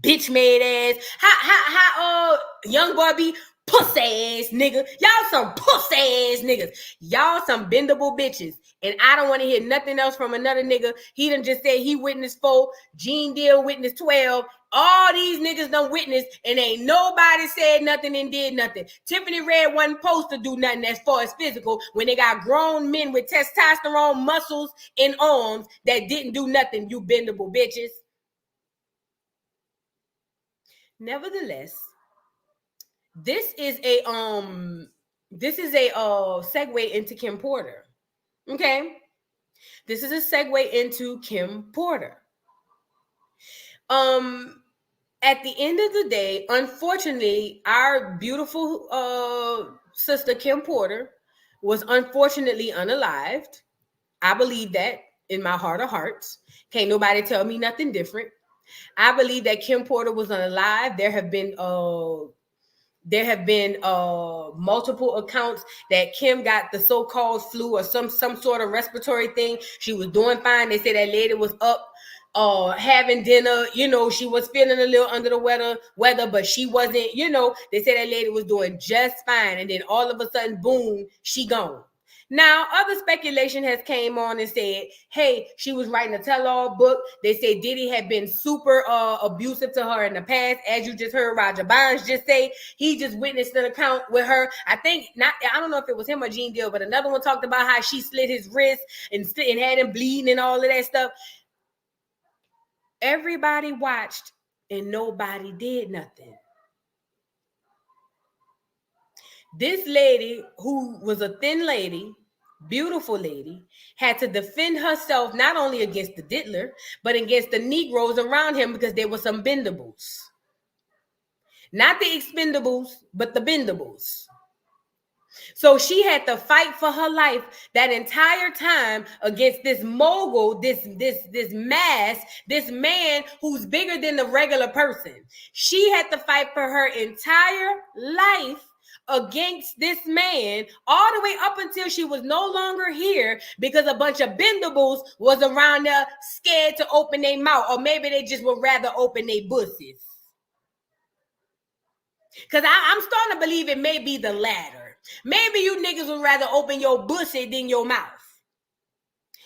Bitch made ass. How young boy be pussy ass nigga. Y'all some pussy ass niggas. Y'all some bendable bitches. And I don't want to hear nothing else from another nigga. He done just said he witnessed 4. Gene Deal witnessed 12. All these niggas done witnessed and ain't nobody said nothing and did nothing. Tiffany Red wasn't supposed to do nothing as far as physical when they got grown men with testosterone muscles and arms that didn't do nothing, you bendable bitches. Nevertheless, this is a segue into Kim Porter. Okay? This is a segue into Kim Porter. At the end of the day, unfortunately, our beautiful sister Kim Porter was unfortunately unalived. I believe that in my heart of hearts. Can't nobody tell me nothing different. I believe that Kim Porter was unalive. There have been multiple accounts that Kim got the so-called flu or some sort of respiratory thing. She was doing fine. They said that lady was up having dinner. You know, she was feeling a little under the weather, but she wasn't, you know, they said that lady was doing just fine. And then all of a sudden, boom, she gone. Now, other speculation has came on and said, hey, she was writing a tell-all book. They say Diddy had been super abusive to her in the past. As you just heard Roger Barnes just say, he just witnessed an account with her. I don't know if it was him or Gene Deal, but another one talked about how she slit his wrist and had him bleeding and all of that stuff. Everybody watched and nobody did nothing. This lady, who was a thin lady, beautiful lady, had to defend herself not only against the diddler, but against the Negroes around him because there were some bendables. Not the expendables, but the bendables. So she had to fight for her life that entire time against this mogul, this mass, this man who's bigger than the regular person. She had to fight for her entire life against this man all the way up until she was no longer here because a bunch of bendables was around there scared to open their mouth, or maybe they just would rather open their bussies. Because I'm starting to believe it may be the latter. Maybe you niggas would rather open your bussy than your mouth.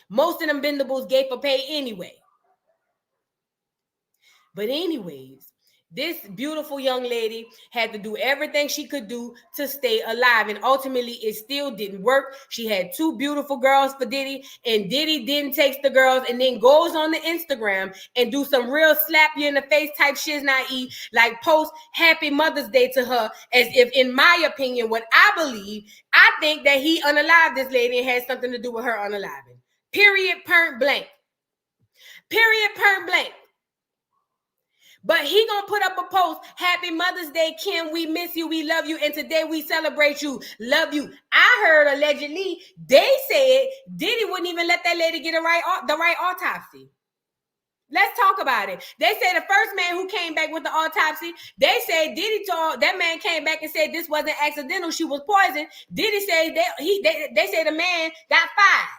Most of them bendables gave for pay anyway. But anyways, this beautiful young lady had to do everything she could do to stay alive. And ultimately, it still didn't work. She had two beautiful girls for Diddy. And Diddy then takes the girls and then goes on the Instagram and do some real slap you in the face type shiz not eat, like post Happy Mother's Day to her, as if, in my opinion, what I believe, I think that he unalived this lady and had something to do with her unaliving. Period, point blank. Period, point blank. But he gonna put up a post, Happy Mother's Day, Kim, we miss you, we love you, and today we celebrate you, love you. I heard allegedly, they said Diddy wouldn't even let that lady get the right autopsy. Let's talk about it. They say the first man who came back with the autopsy, they say Diddy told, that man came back and said this wasn't accidental, she was poisoned. Diddy said they say the man got fired.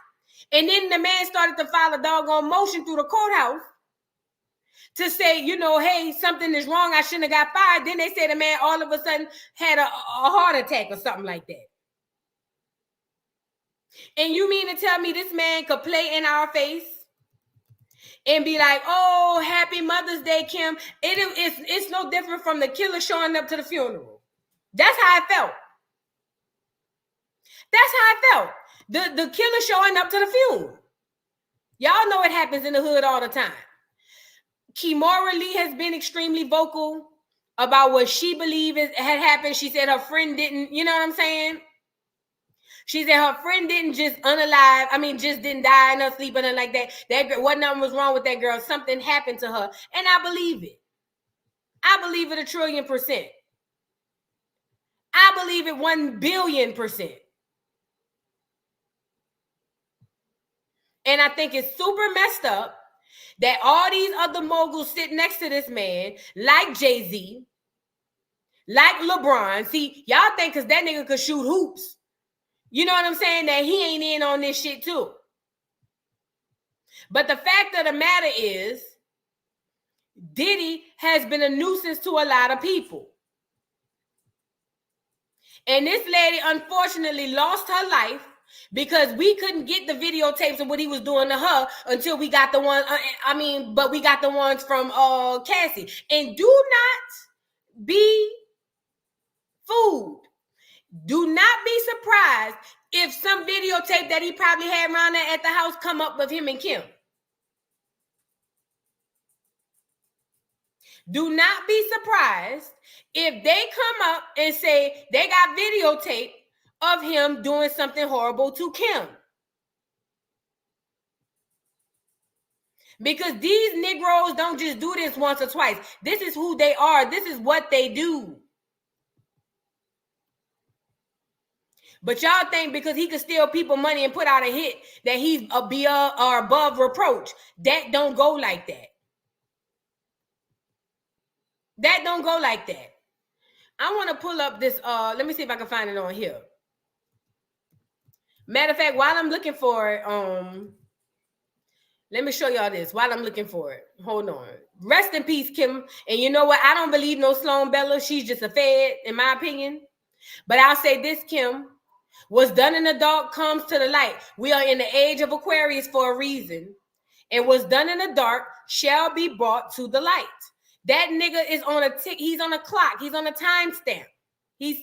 And then the man started to file a doggone motion through the courthouse to say, you know, hey, something is wrong, I shouldn't have got fired. Then they say the man all of a sudden had a heart attack or something like that. And you mean to tell me this man could play in our face and be like, oh, Happy Mother's Day, Kim? It's no different from the killer showing up to the funeral. That's how I felt. That's how I felt. The killer showing up to the funeral. Y'all know it happens in the hood all the time. Kimora Lee has been extremely vocal about what she believed had happened. She said her friend didn't, you know what I'm saying? She said her friend didn't just just didn't die in her sleep or nothing like that. That girl, what nothing was wrong with that girl. Something happened to her. And I believe it. I believe it 1,000,000,000%. I believe it 1,000,000,000%. And I think it's super messed up that all these other moguls sit next to this man, like Jay-Z, like LeBron. See, y'all think because that nigga could shoot hoops, you know what I'm saying, that he ain't in on this shit too. But the fact of the matter is, Diddy has been a nuisance to a lot of people. And this lady, unfortunately, lost her life because we couldn't get the videotapes of what he was doing to her until we got the one. But we got the ones from Cassie. And do not be fooled. Do not be surprised if some videotape that he probably had around there at the house come up with him and Kim. Do not be surprised if they come up and say they got videotape of him doing something horrible to Kim. Because these Negroes don't just do this once or twice. This is who they are. This is what they do. But y'all think because he could steal people money and put out a hit that he's above reproach. That don't go like that. That don't go like that. I want to pull up this. Let me see if I can find it on here. Matter of fact, while I'm looking for it, let me show y'all this. While I'm looking for it, hold on. Rest in peace, Kim. And you know what? I don't believe no Sloan Bella. She's just a fed, in my opinion. But I'll say this, Kim. What's done in the dark comes to the light. We are in the age of Aquarius for a reason. And what's done in the dark shall be brought to the light. That nigga is on a tick. He's on a clock. He's on a timestamp. He's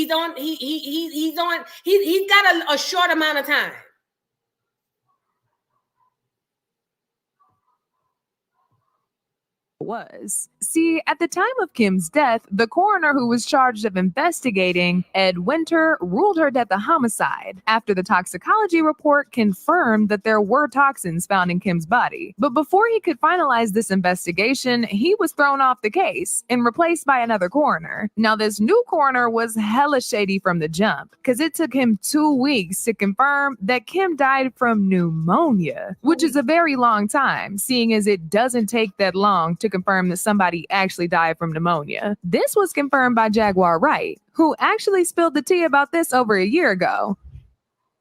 got a short amount of time. Was. See, at the time of Kim's death, the coroner who was charged of investigating Ed Winter ruled her death a homicide after the toxicology report confirmed that there were toxins found in Kim's body. But before he could finalize this investigation, he was thrown off the case and replaced by another coroner. Now, this new coroner was hella shady from the jump because it took him 2 weeks to confirm that Kim died from pneumonia, which is a very long time, seeing as it doesn't take that long to confirm that somebody actually died from pneumonia. This was confirmed by Jaguar Wright, who actually spilled the tea about this over a year ago.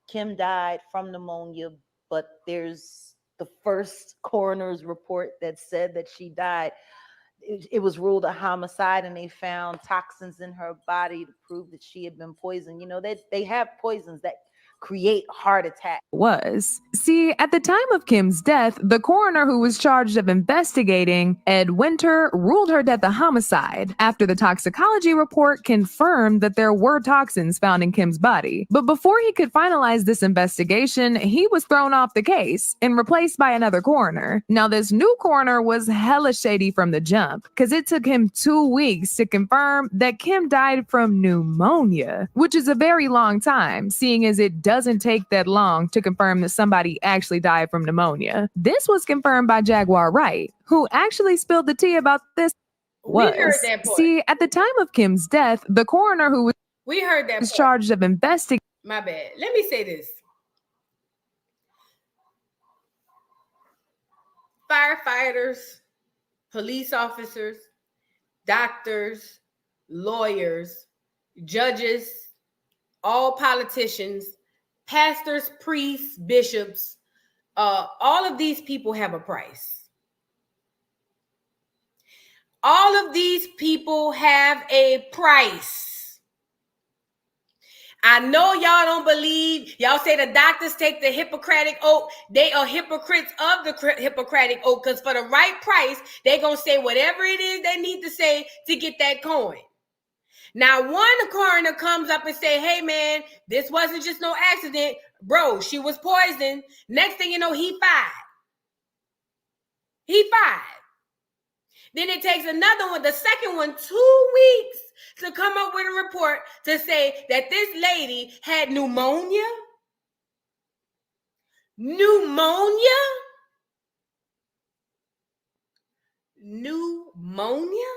Kim died from pneumonia, but there's the first coroner's report that said that she died. It was ruled a homicide, and they found toxins in her body to prove that she had been poisoned. You know, they have poisons that create heart attack. Was. See, at the time of Kim's death, the coroner who was charged of investigating Ed Winter ruled her death a homicide after the toxicology report confirmed that there were toxins found in Kim's body. But before he could finalize this investigation, he was thrown off the case and replaced by another coroner. Now, this new coroner was hella shady from the jump because it took him 2 weeks to confirm that Kim died from pneumonia, which is a very long time, seeing as it doesn't take that long to confirm that somebody actually died from pneumonia. This was confirmed by Jaguar Wright, who actually spilled the tea about this. We heard that part. See, at the time of Kim's death, the coroner who was charged of investigating. My bad. Let me say this. Firefighters, police officers, doctors, lawyers, judges, all politicians, pastors, priests, bishops, all of these people have a price. All of these people have a price. I know y'all don't believe, y'all say the doctors take the Hippocratic oath. They are hypocrites of the Hippocratic oath, because for the right price, they're going to say whatever it is they need to say to get that coin. Now, one coroner comes up and say, hey, man, this wasn't just no accident. Bro, she was poisoned. Next thing you know, he fired. He fired. Then it takes another one, the second one, 2 weeks to come up with a report to say that this lady had pneumonia. Pneumonia? Pneumonia?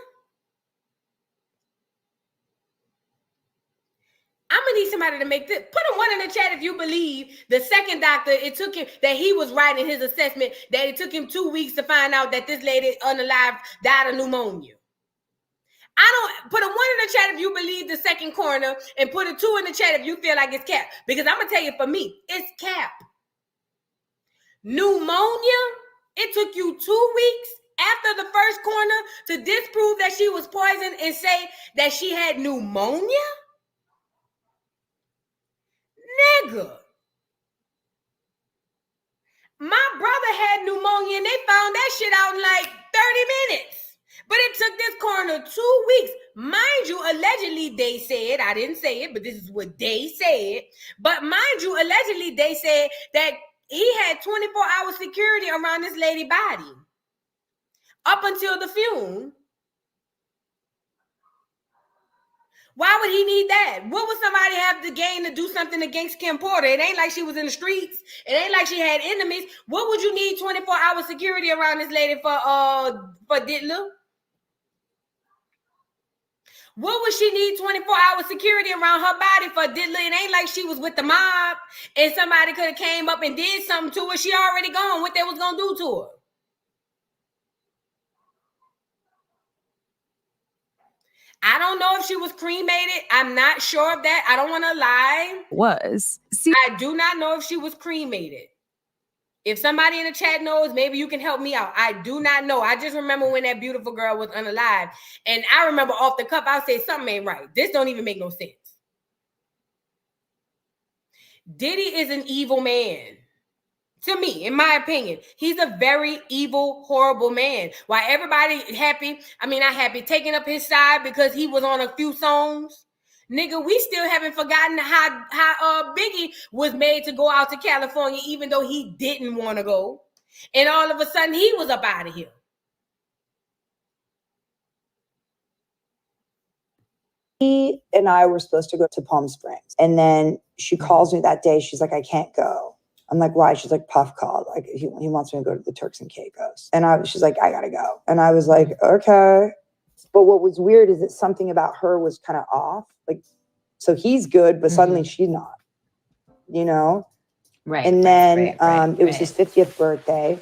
I'm gonna need somebody to make this. Put a 1 in the chat if you believe the second doctor, it took him, that he was right in his assessment, that it took him 2 weeks to find out that this lady unalive died of pneumonia. I don't, put a 1 in the chat if you believe the second coroner, and put a 2 in the chat if you feel like it's cap. Because I'm gonna tell you, for me, it's cap. Pneumonia, it took you 2 weeks after the first coroner to disprove that she was poisoned and say that she had pneumonia? Nigga. My brother had pneumonia and they found that shit out in like 30 minutes. But it took this coroner 2 weeks. Mind you, allegedly they said, I didn't say it, but this is what they said. But mind you, allegedly they said that he had 24-hour security around this lady's body up until the funeral. Why would he need that? What would somebody have to gain to do something against Kim Porter? It ain't like she was in the streets. It ain't like she had enemies. What would you need 24-hour security around this lady for Diddler? What would she need 24-hour security around her body for Diddler? It ain't like she was with the mob and somebody could have came up and did something to her. She already gone. What they was gonna do to her? I don't know if she was cremated. I'm not sure of that. I don't want to lie. I do not know if she was cremated. If somebody in the chat knows, maybe you can help me out. I do not know. I just remember when that beautiful girl was unalive. And I remember off the cuff, I'll say something ain't right. This don't even make no sense. Diddy is an evil man. To me, in my opinion, he's a very evil, horrible man. Why everybody happy, I mean, not happy, taking up his side because he was on a few songs. Nigga, we still haven't forgotten how Biggie was made to go out to California even though he didn't want to go. And all of a sudden, he was up out of here. He and I were supposed to go to Palm Springs. And then she calls me that day. She's like, I can't go. I'm like, why? She's like, Puff called. Like, he wants me to go to the Turks and Caicos. And she's like, I gotta go. And I was like, okay. But what was weird is that something about her was kind of off. Like, so he's good, but suddenly she's not, you know? Right. And then it was his 50th birthday.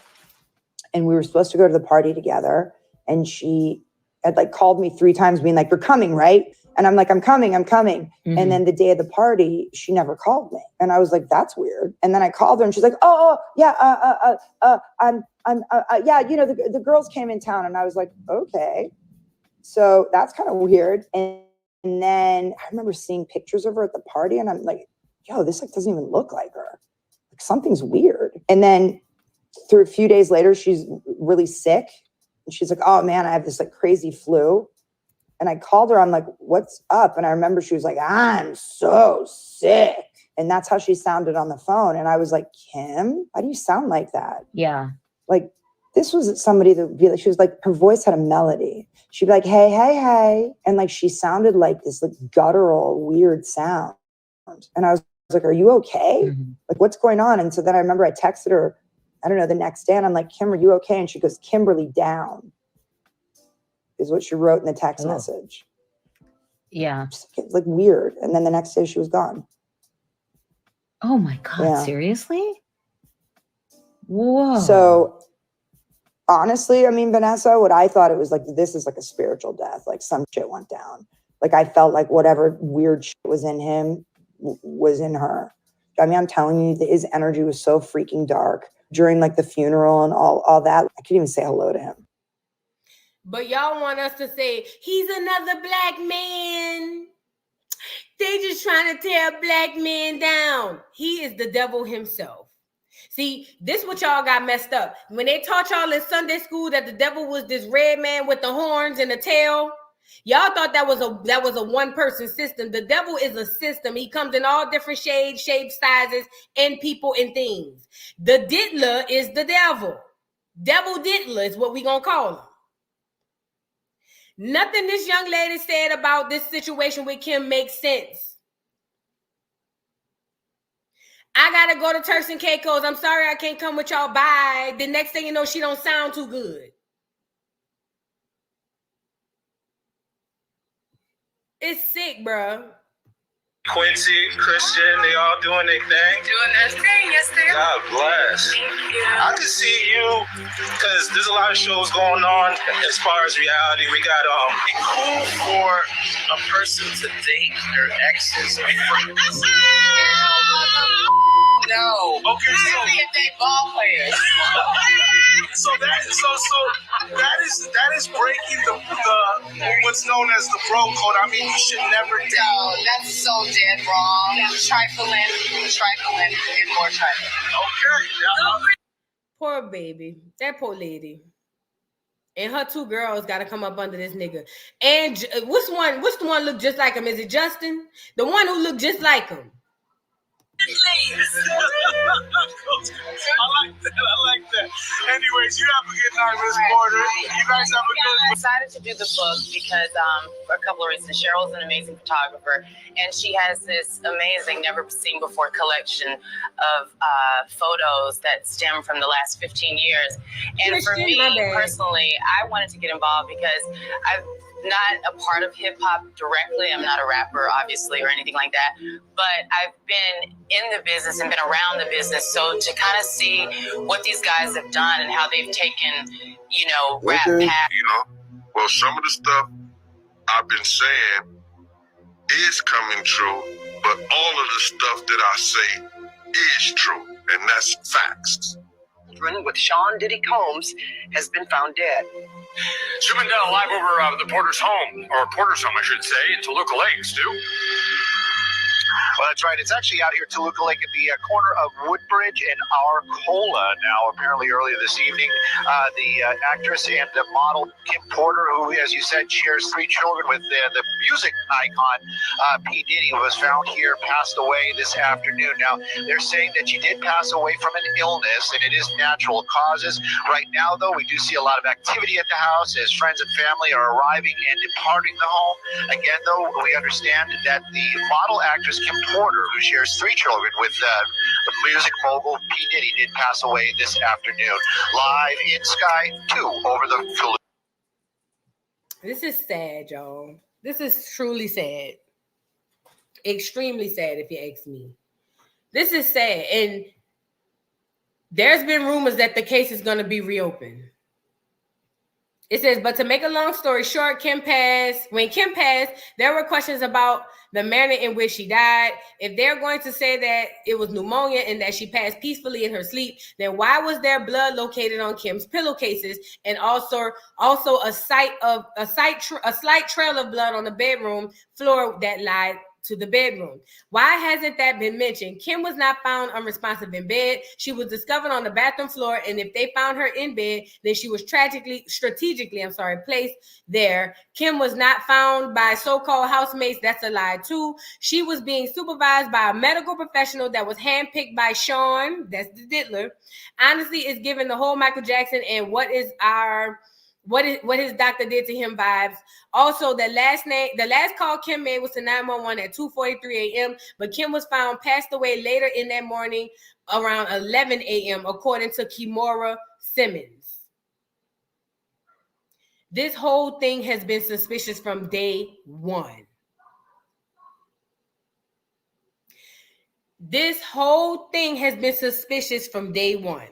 And we were supposed to go to the party together. And she had like called me 3 times being like, you're coming, right? And I'm like, I'm coming. Mm-hmm. And then the day of the party, she never called me. And I was like, that's weird. And then I called her and she's like, yeah, yeah, you know, the girls came in town. And I was like, okay. So that's kind of weird. And then I remember seeing pictures of her at the party and I'm like, yo, this like doesn't even look like her. Like something's weird. And then through a few days later, she's really sick. And she's like, oh man, I have this like crazy flu. And I called her. I'm like, what's up? And I remember she was like, I'm so sick. And that's how she sounded on the phone. And I was like, Kim, why do you sound like that? Yeah. Like this was somebody that would be like, she was like, her voice had a melody. She'd be like, hey, hey, hey. And like, she sounded like this like guttural, weird sound. And I was like, are you okay? Mm-hmm. Like, what's going on? And so then I remember I texted her, I don't know, the next day. And I'm like, Kim, are you okay? And she goes, Kimberly down. Is what she wrote in the text message. Yeah. It's like weird. And then the next day she was gone. Oh my God. Yeah. Seriously? Whoa. So honestly, I mean, Vanessa, what I thought it was like, this is like a spiritual death. Like some shit went down. Like I felt like whatever weird shit was in him was in her. I mean, I'm telling you, his energy was so freaking dark during like the funeral and all that. I couldn't even say hello to him. But y'all want us to say, he's another black man. They just trying to tear black men down. He is the devil himself. See, this what y'all got messed up. When they taught y'all in Sunday school that the devil was this red man with the horns and the tail, y'all thought that was a one-person system. The devil is a system. He comes in all different shades, shapes, sizes, and people and things. The diddler is the devil. Devil diddler is what we gonna call him. Nothing this young lady said about this situation with Kim makes sense. I gotta go to Turks and Caicos. I'm sorry I can't come with y'all. Bye. The next thing you know, she don't sound too good. It's sick, bro. Quincy, Christian, they all doing their thing. Doing their thing, yes, they are. God bless. Thank you. I can see you, because there's a lot of shows going on as far as reality. We got cool for a person to date their exes or friends. No. Okay, so be a date ball player. so that is breaking the what's known as the bro code. I mean, you should never date. No, that's so dead wrong. Trifling, and more trifling. Okay. Poor baby. That poor lady. And her 2 girls got to come up under this nigga. And what's the one look just like him? Is it Justin? The one who looked just like him. like that. I like that. Anyways, you have a good night, Miss Porter. You guys have a good I decided to do the book because for a couple of reasons. Cheryl's an amazing photographer, and she has this amazing, never seen before collection of photos that stem from the last 15 years. And for me personally, I wanted to get involved because I've not a part of hip hop directly. I'm not a rapper, obviously, or anything like that. But I've been in the business and been around the business. So to kind of see what these guys have done and how they've taken, you know, rap past. You know, well, some of the stuff I've been saying is coming true, but all of the stuff that I say is true, and that's facts. With Sean Diddy Combs has been found dead. Zooming down live over the Porter's home, or Porter's home, I should say, in Toluca Lake, Stu. Well, that's right. It's actually out here at Toluca Lake at the corner of Woodbridge and Arcola. Now, apparently earlier this evening, the actress and the model Kim Porter, who, as you said, shares 3 children with the music icon P. Diddy, was found here, passed away this afternoon. Now, they're saying that she did pass away from an illness, and it is natural causes. Right now, though, we do see a lot of activity at the house as friends and family are arriving and departing the home. Again, though, we understand that the model actress Kim Porter, who shares 3 children with the music mogul P. Diddy, did pass away this afternoon. Live in Sky 2 over the Toluca. This is sad, y'all. This is truly sad. Extremely sad, if you ask me. This is sad. And there's been rumors that the case is going to be reopened. It says, but to make a long story short, Kim passed. When Kim passed, there were questions about the manner in which she died. If they're going to say that it was pneumonia and that she passed peacefully in her sleep, then why was there blood located on Kim's pillowcases and also a slight trail of blood on the bedroom floor that lied to the bedroom? Why hasn't that been mentioned? Kim was not found unresponsive in bed. She was discovered on the bathroom floor, and if they found her in bed, then she was strategically placed there. Kim was not found by so-called housemates. That's a lie too. She was being supervised by a medical professional that was handpicked by Sean, that's the diddler. Honestly, it's giving the whole Michael Jackson and what his doctor did to him vibes. Also, the last call Kim made was to 911 at 2:43 a.m., but Kim was found passed away later in that morning around 11 a.m., according to Kimora Simmons. This whole thing has been suspicious from day one. This whole thing has been suspicious from day one.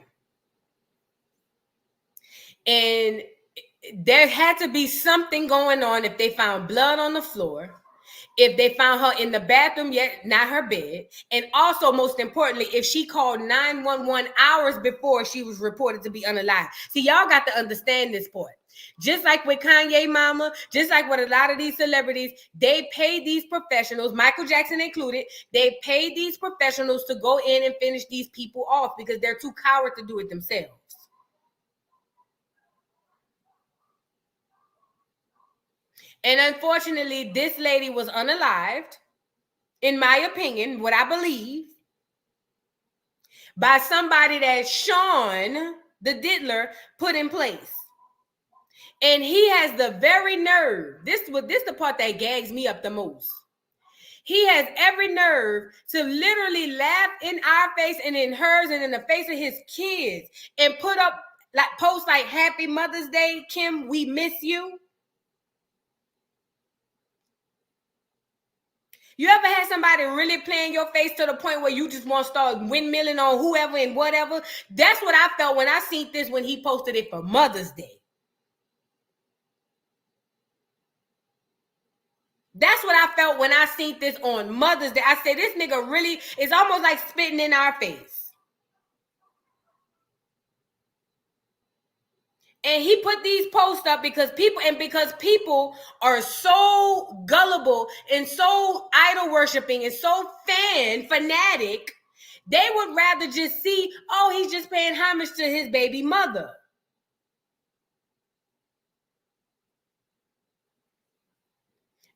And there had to be something going on if they found blood on the floor, if they found her in the bathroom, yet not her bed, and also, most importantly, if she called 911 hours before she was reported to be unalive. See, y'all got to understand this part. Just like with Kanye mama, just like with a lot of these celebrities, they pay these professionals, Michael Jackson included, they pay these professionals to go in and finish these people off because they're too coward to do it themselves. And unfortunately, this lady was unalived, in my opinion, what I believe, by somebody that Sean, the diddler, put in place. And he has the very nerve. This is the part that gags me up the most. He has every nerve to literally laugh in our face and in hers and in the face of his kids and put up like posts like Happy Mother's Day, Kim, we miss you. You ever had somebody really play in your face to the point where you just want to start windmilling on whoever and whatever? That's what I felt when I seen this when he posted it for Mother's Day. That's what I felt when I seen this on Mother's Day. I said, this nigga really is almost like spitting in our face. And he put these posts up because people are so gullible and so idol worshiping and so fanatic, they would rather just see, oh, he's just paying homage to his baby mother.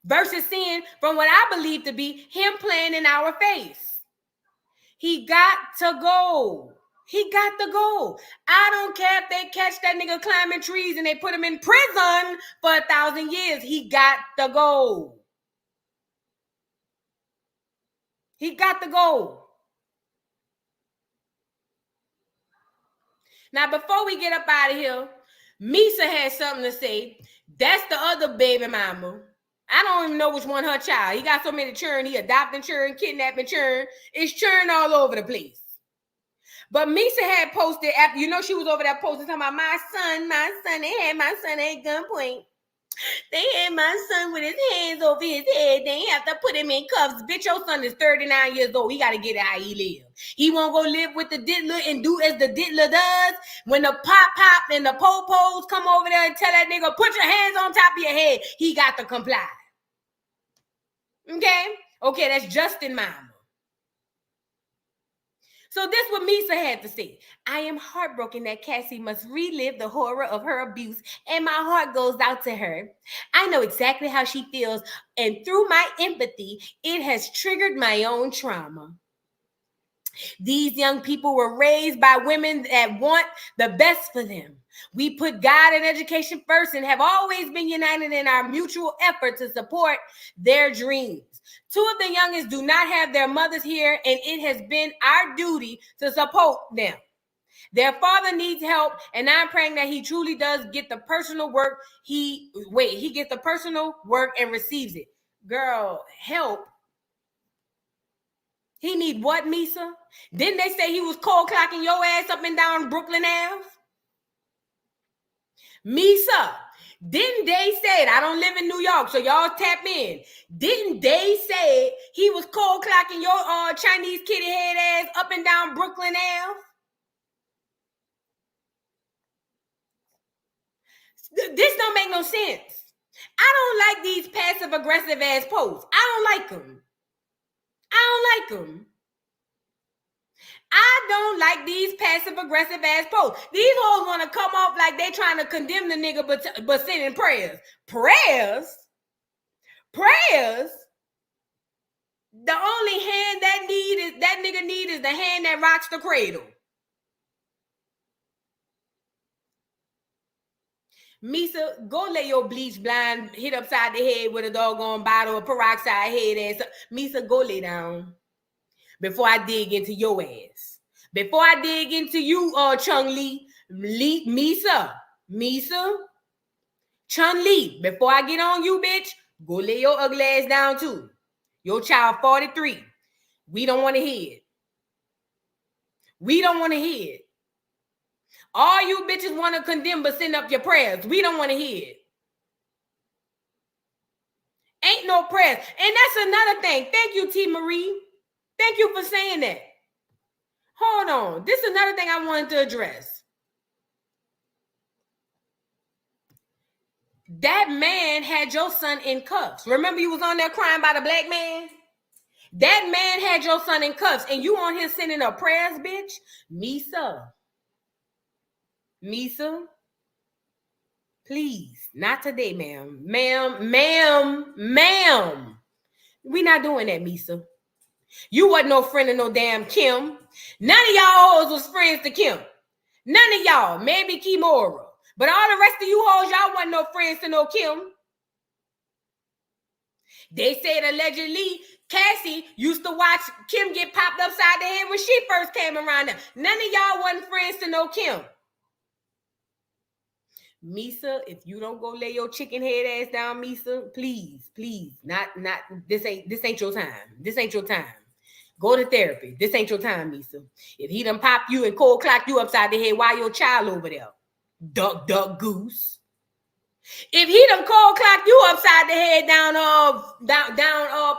Versus seeing from what I believe to be him playing in our face. He got to go. He got to go. I don't care if they catch that nigga climbing trees and they put him in prison for 1,000 years. He got to go. He got to go. Now, before we get up out of here, Misa has something to say. That's the other baby mama. I don't even know which one her child. He got so many children. He adopting children, kidnapping children. It's children all over the place. But Misa had posted, after, you know, she was over there posting, talking about my son, they had my son at gunpoint. They had my son with his hands over his head. They have to put him in cuffs. Bitch, your son is 39 years old. He got to get how he live. He won't go live with the diddler and do as the diddler does. When the pop and the po-pos come over there and tell that nigga, put your hands on top of your head, he got to comply. Okay, that's Justin mama. So this is what Misa had to say. I am heartbroken that Cassie must relive the horror of her abuse, and my heart goes out to her. I know exactly how she feels, and through my empathy, it has triggered my own trauma. These young people were raised by women that want the best for them. We put God and education first and have always been united in our mutual effort to support their dreams. Two of the youngest do not have their mothers here, and it has been our duty to support them. Their father needs help, and I'm praying that he truly does get the personal work. He gets the personal work and receives it. Girl, help. He need what, Misa? Didn't they say he was cold clocking your ass up and down Brooklyn Ave? Misa, didn't they say it? I don't live in New York, so y'all tap in. Didn't they say he was cold clocking your Chinese kitty head ass up and down Brooklyn Ave? This don't make no sense. I don't like these passive aggressive ass posts. I don't like them. I don't like these passive aggressive ass posts. These hoes want to come off like they trying to condemn the nigga, but sending prayers. Prayers? The only hand that nigga need is the hand that rocks the cradle. Misa, go lay your bleach blind hit upside the head with a doggone bottle of peroxide head ass. Misa, go lay down before I dig into your ass. Before I dig into you, Chung Lee, Misa, Chun Lee, before I get on you, bitch, go lay your ugly ass down too. Your child 43. We don't want to hear it. All you bitches want to condemn but send up your prayers. We don't want to hear it. Ain't no prayers. And that's another thing. Thank you, T. Marie. Thank you for saying that. Hold on. This is another thing I wanted to address. That man had your son in cuffs. Remember you was on there crying about a black man? That man had your son in cuffs and you on here sending up prayers, bitch? Misa, please, not today, ma'am. Ma'am. We not doing that, Misa. You wasn't no friend of no damn Kim. None of y'all hoes was friends to Kim. None of y'all, maybe Kimora. But all the rest of you hoes, y'all wasn't no friends to no Kim. They said allegedly Cassie used to watch Kim get popped upside the head when she first came around there. None of y'all wasn't friends to no Kim. Misa, if you don't go lay your chicken head ass down, Misa, please, not this ain't your time. This ain't your time. Go to therapy. This ain't your time, Misa. If he done pop you and cold clock you upside the head, why your child over there? Duck, goose. If he done cold clock you upside the head down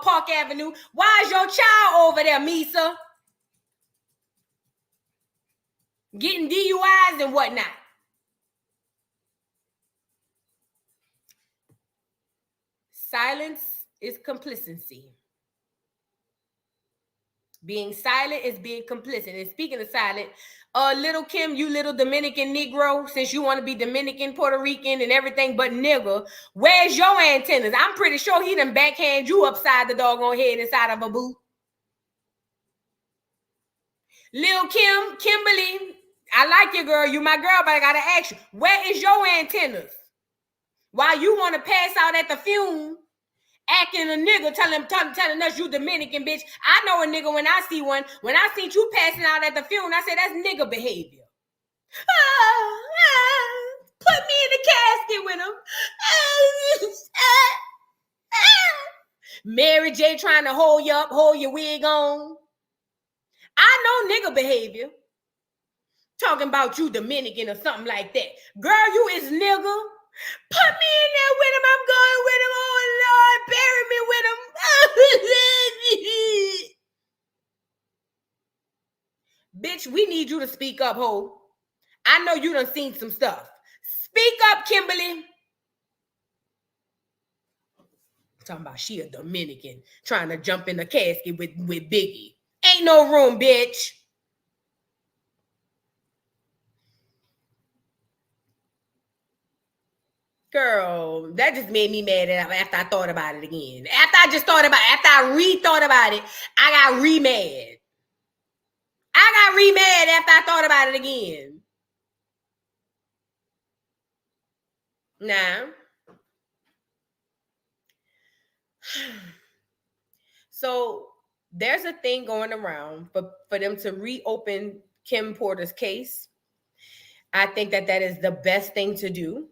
Park Avenue, why is your child over there, Misa? Getting DUIs and whatnot. Silence is complacency. Being silent is being complicit. And speaking of silent, little Kim, you little Dominican Negro, since you want to be Dominican, Puerto Rican, and everything but nigga, where's your antennas? I'm pretty sure he done backhand you upside the doggone head inside of a boot. Lil Kimberly, I like you, girl. You my girl, but I gotta ask you, where is your antennas? Why you want to pass out at the funeral, acting a nigga, telling us you Dominican, bitch. I know a nigga when I see one. When I seen you passing out at the funeral, I said, that's nigga behavior. Put me in the casket with him. Mary J trying to hold you up, hold your wig on. I know nigga behavior. Talking about you Dominican or something like that. Girl, you is nigga. Put me in there with him. I'm going with him. Oh, Lord, bury me with him. Bitch, we need you to speak up, ho. I know you done seen some stuff. Speak up, Kimberly. Talking about she a Dominican trying to jump in the casket with Biggie. Ain't no room, bitch. Girl, that just made me mad after I thought about it again. After I re-thought about it, I got re-mad. I got re-mad after I thought about it again. Nah. So there's a thing going around for them to reopen Kim Porter's case. I think that is the best thing to do.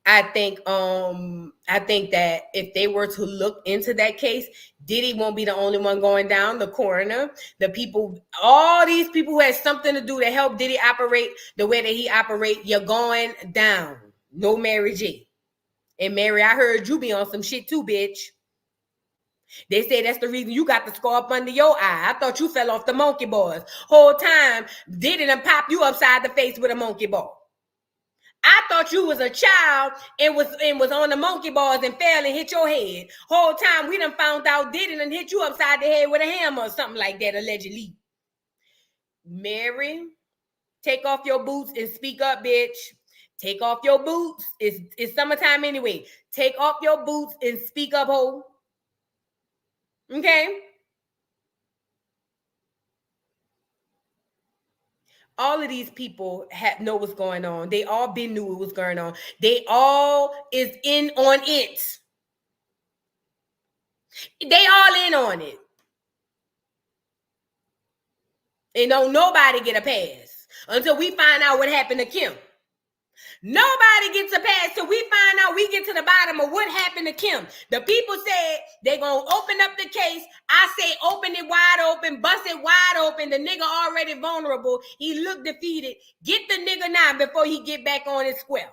I think that if they were to look into that case, Diddy won't be the only one going down. The coroner, the people, all these people who had something to do to help Diddy operate the way that he operate, you're going down. No Mary J. And Mary, I heard you be on some shit too, bitch. They say that's the reason you got the scar up under your eye. I thought you fell off the monkey bars. Whole time, Diddy done pop you upside the face with a monkey ball. I thought you was a child and was on the monkey bars and fell and hit your head. Whole time we done found out Diddy done hit you upside the head with a hammer or something like that, allegedly. Mary, take off your boots and speak up, bitch. Take off your boots. It's summertime anyway. Take off your boots and speak up, ho. Okay? All of these people know what's going on. They all knew what was going on. They all is in on it. They all in on it. And don't nobody get a pass until we find out what happened to Kim. Nobody gets a pass till we find out, we get to the bottom of what happened to Kim. The people said they're going to open up the case. I say open it wide open, bust it wide open. The nigga already vulnerable. He looked defeated. Get the nigga now before he get back on his square.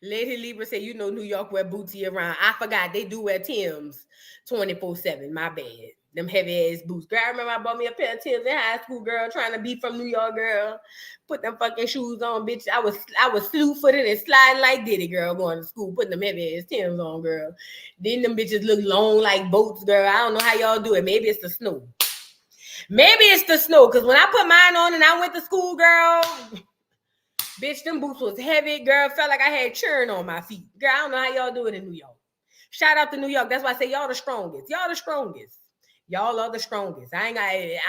Lady Libra said, you know New York wear boots year round. I forgot they do wear Timbs 24/7. My bad. Them heavy ass boots. Girl, I remember I bought me a pair of Timbs in high school, girl, trying to be from New York, girl. Put them fucking shoes on, bitch. I was slew-footed and sliding like Diddy, girl, going to school, putting them heavy ass Timbs on, girl. Then them bitches look long like boats, girl. I don't know how y'all do it. Maybe it's the snow. Maybe it's the snow, because when I put mine on and I went to school, girl, bitch, them boots was heavy, girl. Felt like I had churn on my feet. Girl, I don't know how y'all do it in New York. Shout out to New York. That's why I say y'all the strongest. Y'all the strongest. Y'all are the strongest. I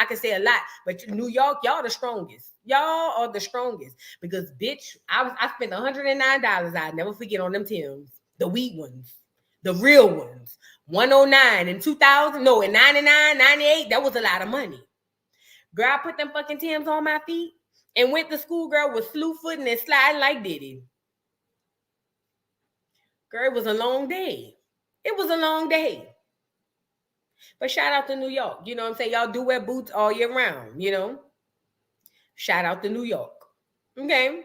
can say a lot, but New York, y'all the strongest. Y'all are the strongest. Because, bitch, I spent $109. I'll never forget on them Timbs. The wheat ones. The real ones. 109 in 2000. No, in 99, 98. That was a lot of money. Girl, I put them fucking Timbs on my feet and went to school, girl, with slew-footing and sliding like Diddy. Girl, it was a long day. It was a long day. But shout out to New York. You know what I'm saying? Y'all do wear boots all year round, you know? Shout out to New York. Okay.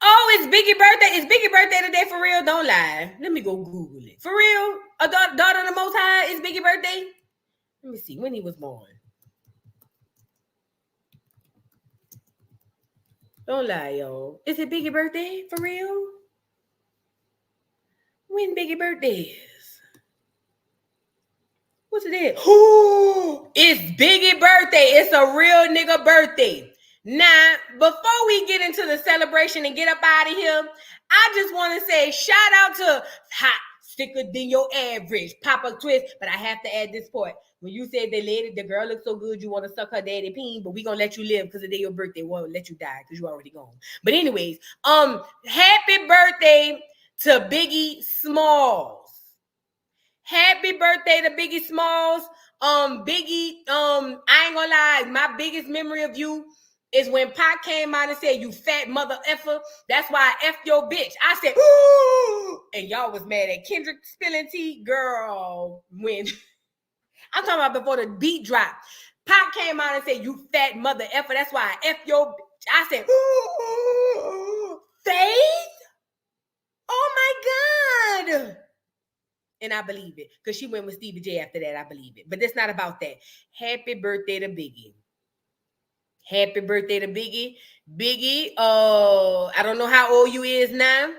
Oh, it's Biggie's birthday. Is Biggie's birthday today for real? Don't lie. Let me go Google it. For real? A daughter of the Most High is Biggie's birthday? Let me see when he was born. Don't lie, y'all. Is it Biggie's birthday? For real? When Biggie's birthday is? What's it? Oh, it's Biggie's birthday. It's a real nigga birthday. Now, before we get into the celebration and get up out of here, I just want to say shout out to Hot Sticker Than Your Average, Papa Twist. But I have to add this part. When you said the girl looks so good, you want to suck her daddy peen, but we gonna let you live because the day your birthday. We won't let you die because you already gone. But anyways, happy birthday to Biggie Smalls. Happy birthday to Biggie Smalls. Biggie, I ain't gonna lie, my biggest memory of you is when Pac came out and said, "You fat mother effer." That's why I effed your bitch. I said, "Ooh," and y'all was mad at Kendrick spilling tea. Girl, when I'm talking about before the beat dropped, Pac came out and said, "You fat mother effer." That's why I effed your bitch. I said, "Ooh, Faith? Oh my God." And I believe it because she went with Stevie J after that. I believe it. But it's not about that. Happy birthday to Biggie. Happy birthday to Biggie. Biggie, I don't know how old you is now,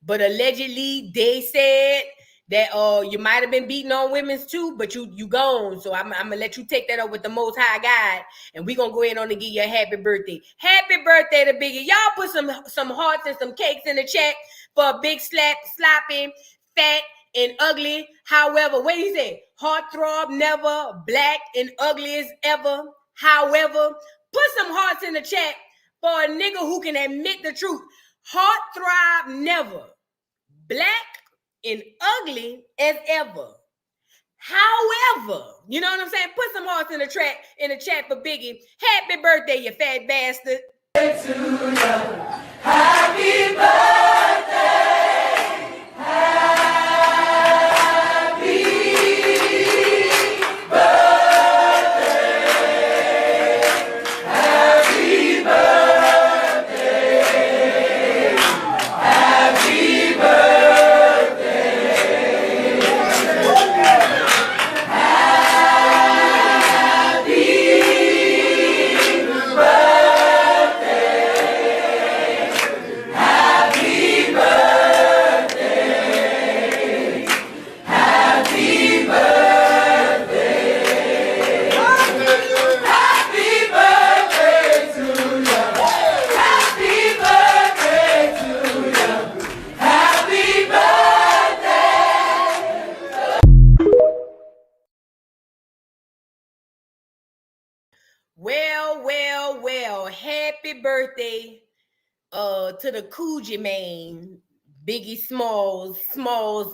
but allegedly they said that you might have been beating on women's too, but you gone. So I'm gonna let you take that up with the Most High God, and we're gonna go ahead on and give you a happy birthday. Happy birthday to Biggie. Y'all put some hearts and some cakes in the chat for a big sloppy, fat, and ugly. However, what he said, heartthrob, never, black and ugly as ever. However, put some hearts in the chat for a nigga who can admit the truth. Heartthrob, never, black and ugly as ever. However, you know what I'm saying? Put some hearts in the chat for Biggie. Happy birthday, you fat bastard. Happy birthday. Well, happy birthday to the Coogee man, Biggie Smalls,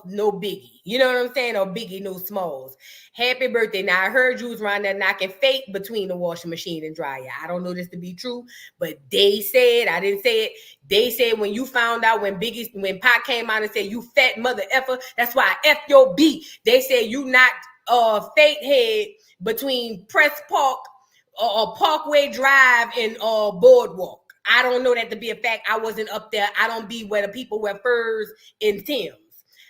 no Biggie. You know what I'm saying? Or Biggie, no Smalls. Happy birthday. Now, I heard you was around there knocking fake between the washing machine and dryer. I don't know this to be true, but they said, I didn't say it, they said when you found out when Pac came out and said, "You fat mother effer," that's why I F your beat. They said you knocked fake head between Press Park, Parkway Drive, and Boardwalk. I don't know that to be a fact. I wasn't up there. I don't be where the people wear furs and Timbs.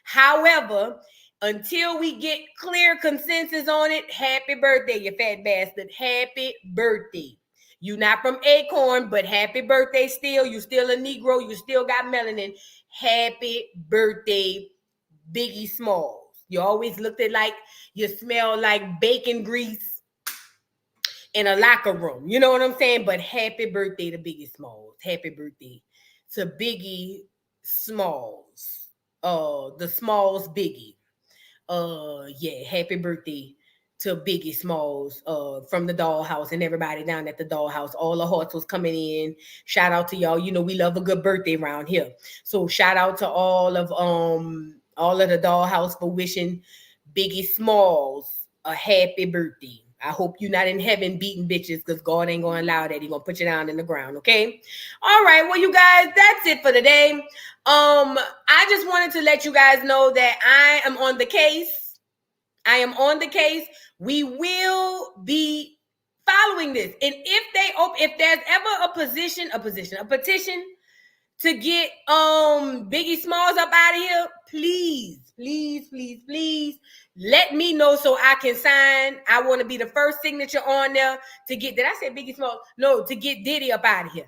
However, until we get clear consensus on it, happy birthday, you fat bastard. Happy birthday. You not from Acorn, but happy birthday still. You still a Negro. You still got melanin. Happy birthday, Biggie Smalls. You always looked at like you smell like bacon grease in a locker room. You know what I'm saying? But happy birthday to Biggie Smalls. Happy birthday to Biggie Smalls. The Smalls Biggie. Yeah, happy birthday to Biggie Smalls from the Dollhouse and everybody down at the Dollhouse. All the hearts was coming in. Shout out to y'all. You know we love a good birthday around here. So shout out to all of the Dollhouse for wishing Biggie Smalls a happy birthday. I hope you're not in heaven beating bitches because God ain't going to allow that. He's going to put you down in the ground, okay? All right, well, you guys, that's it for today. I just wanted to let you guys know that I am on the case. I am on the case. We will be following this. And if there's ever a petition to get Biggie Smalls up out of here, please let me know so I can sign. I want to be the first signature on there to get, did I say Biggie Smalls? No, to get Diddy up out of here.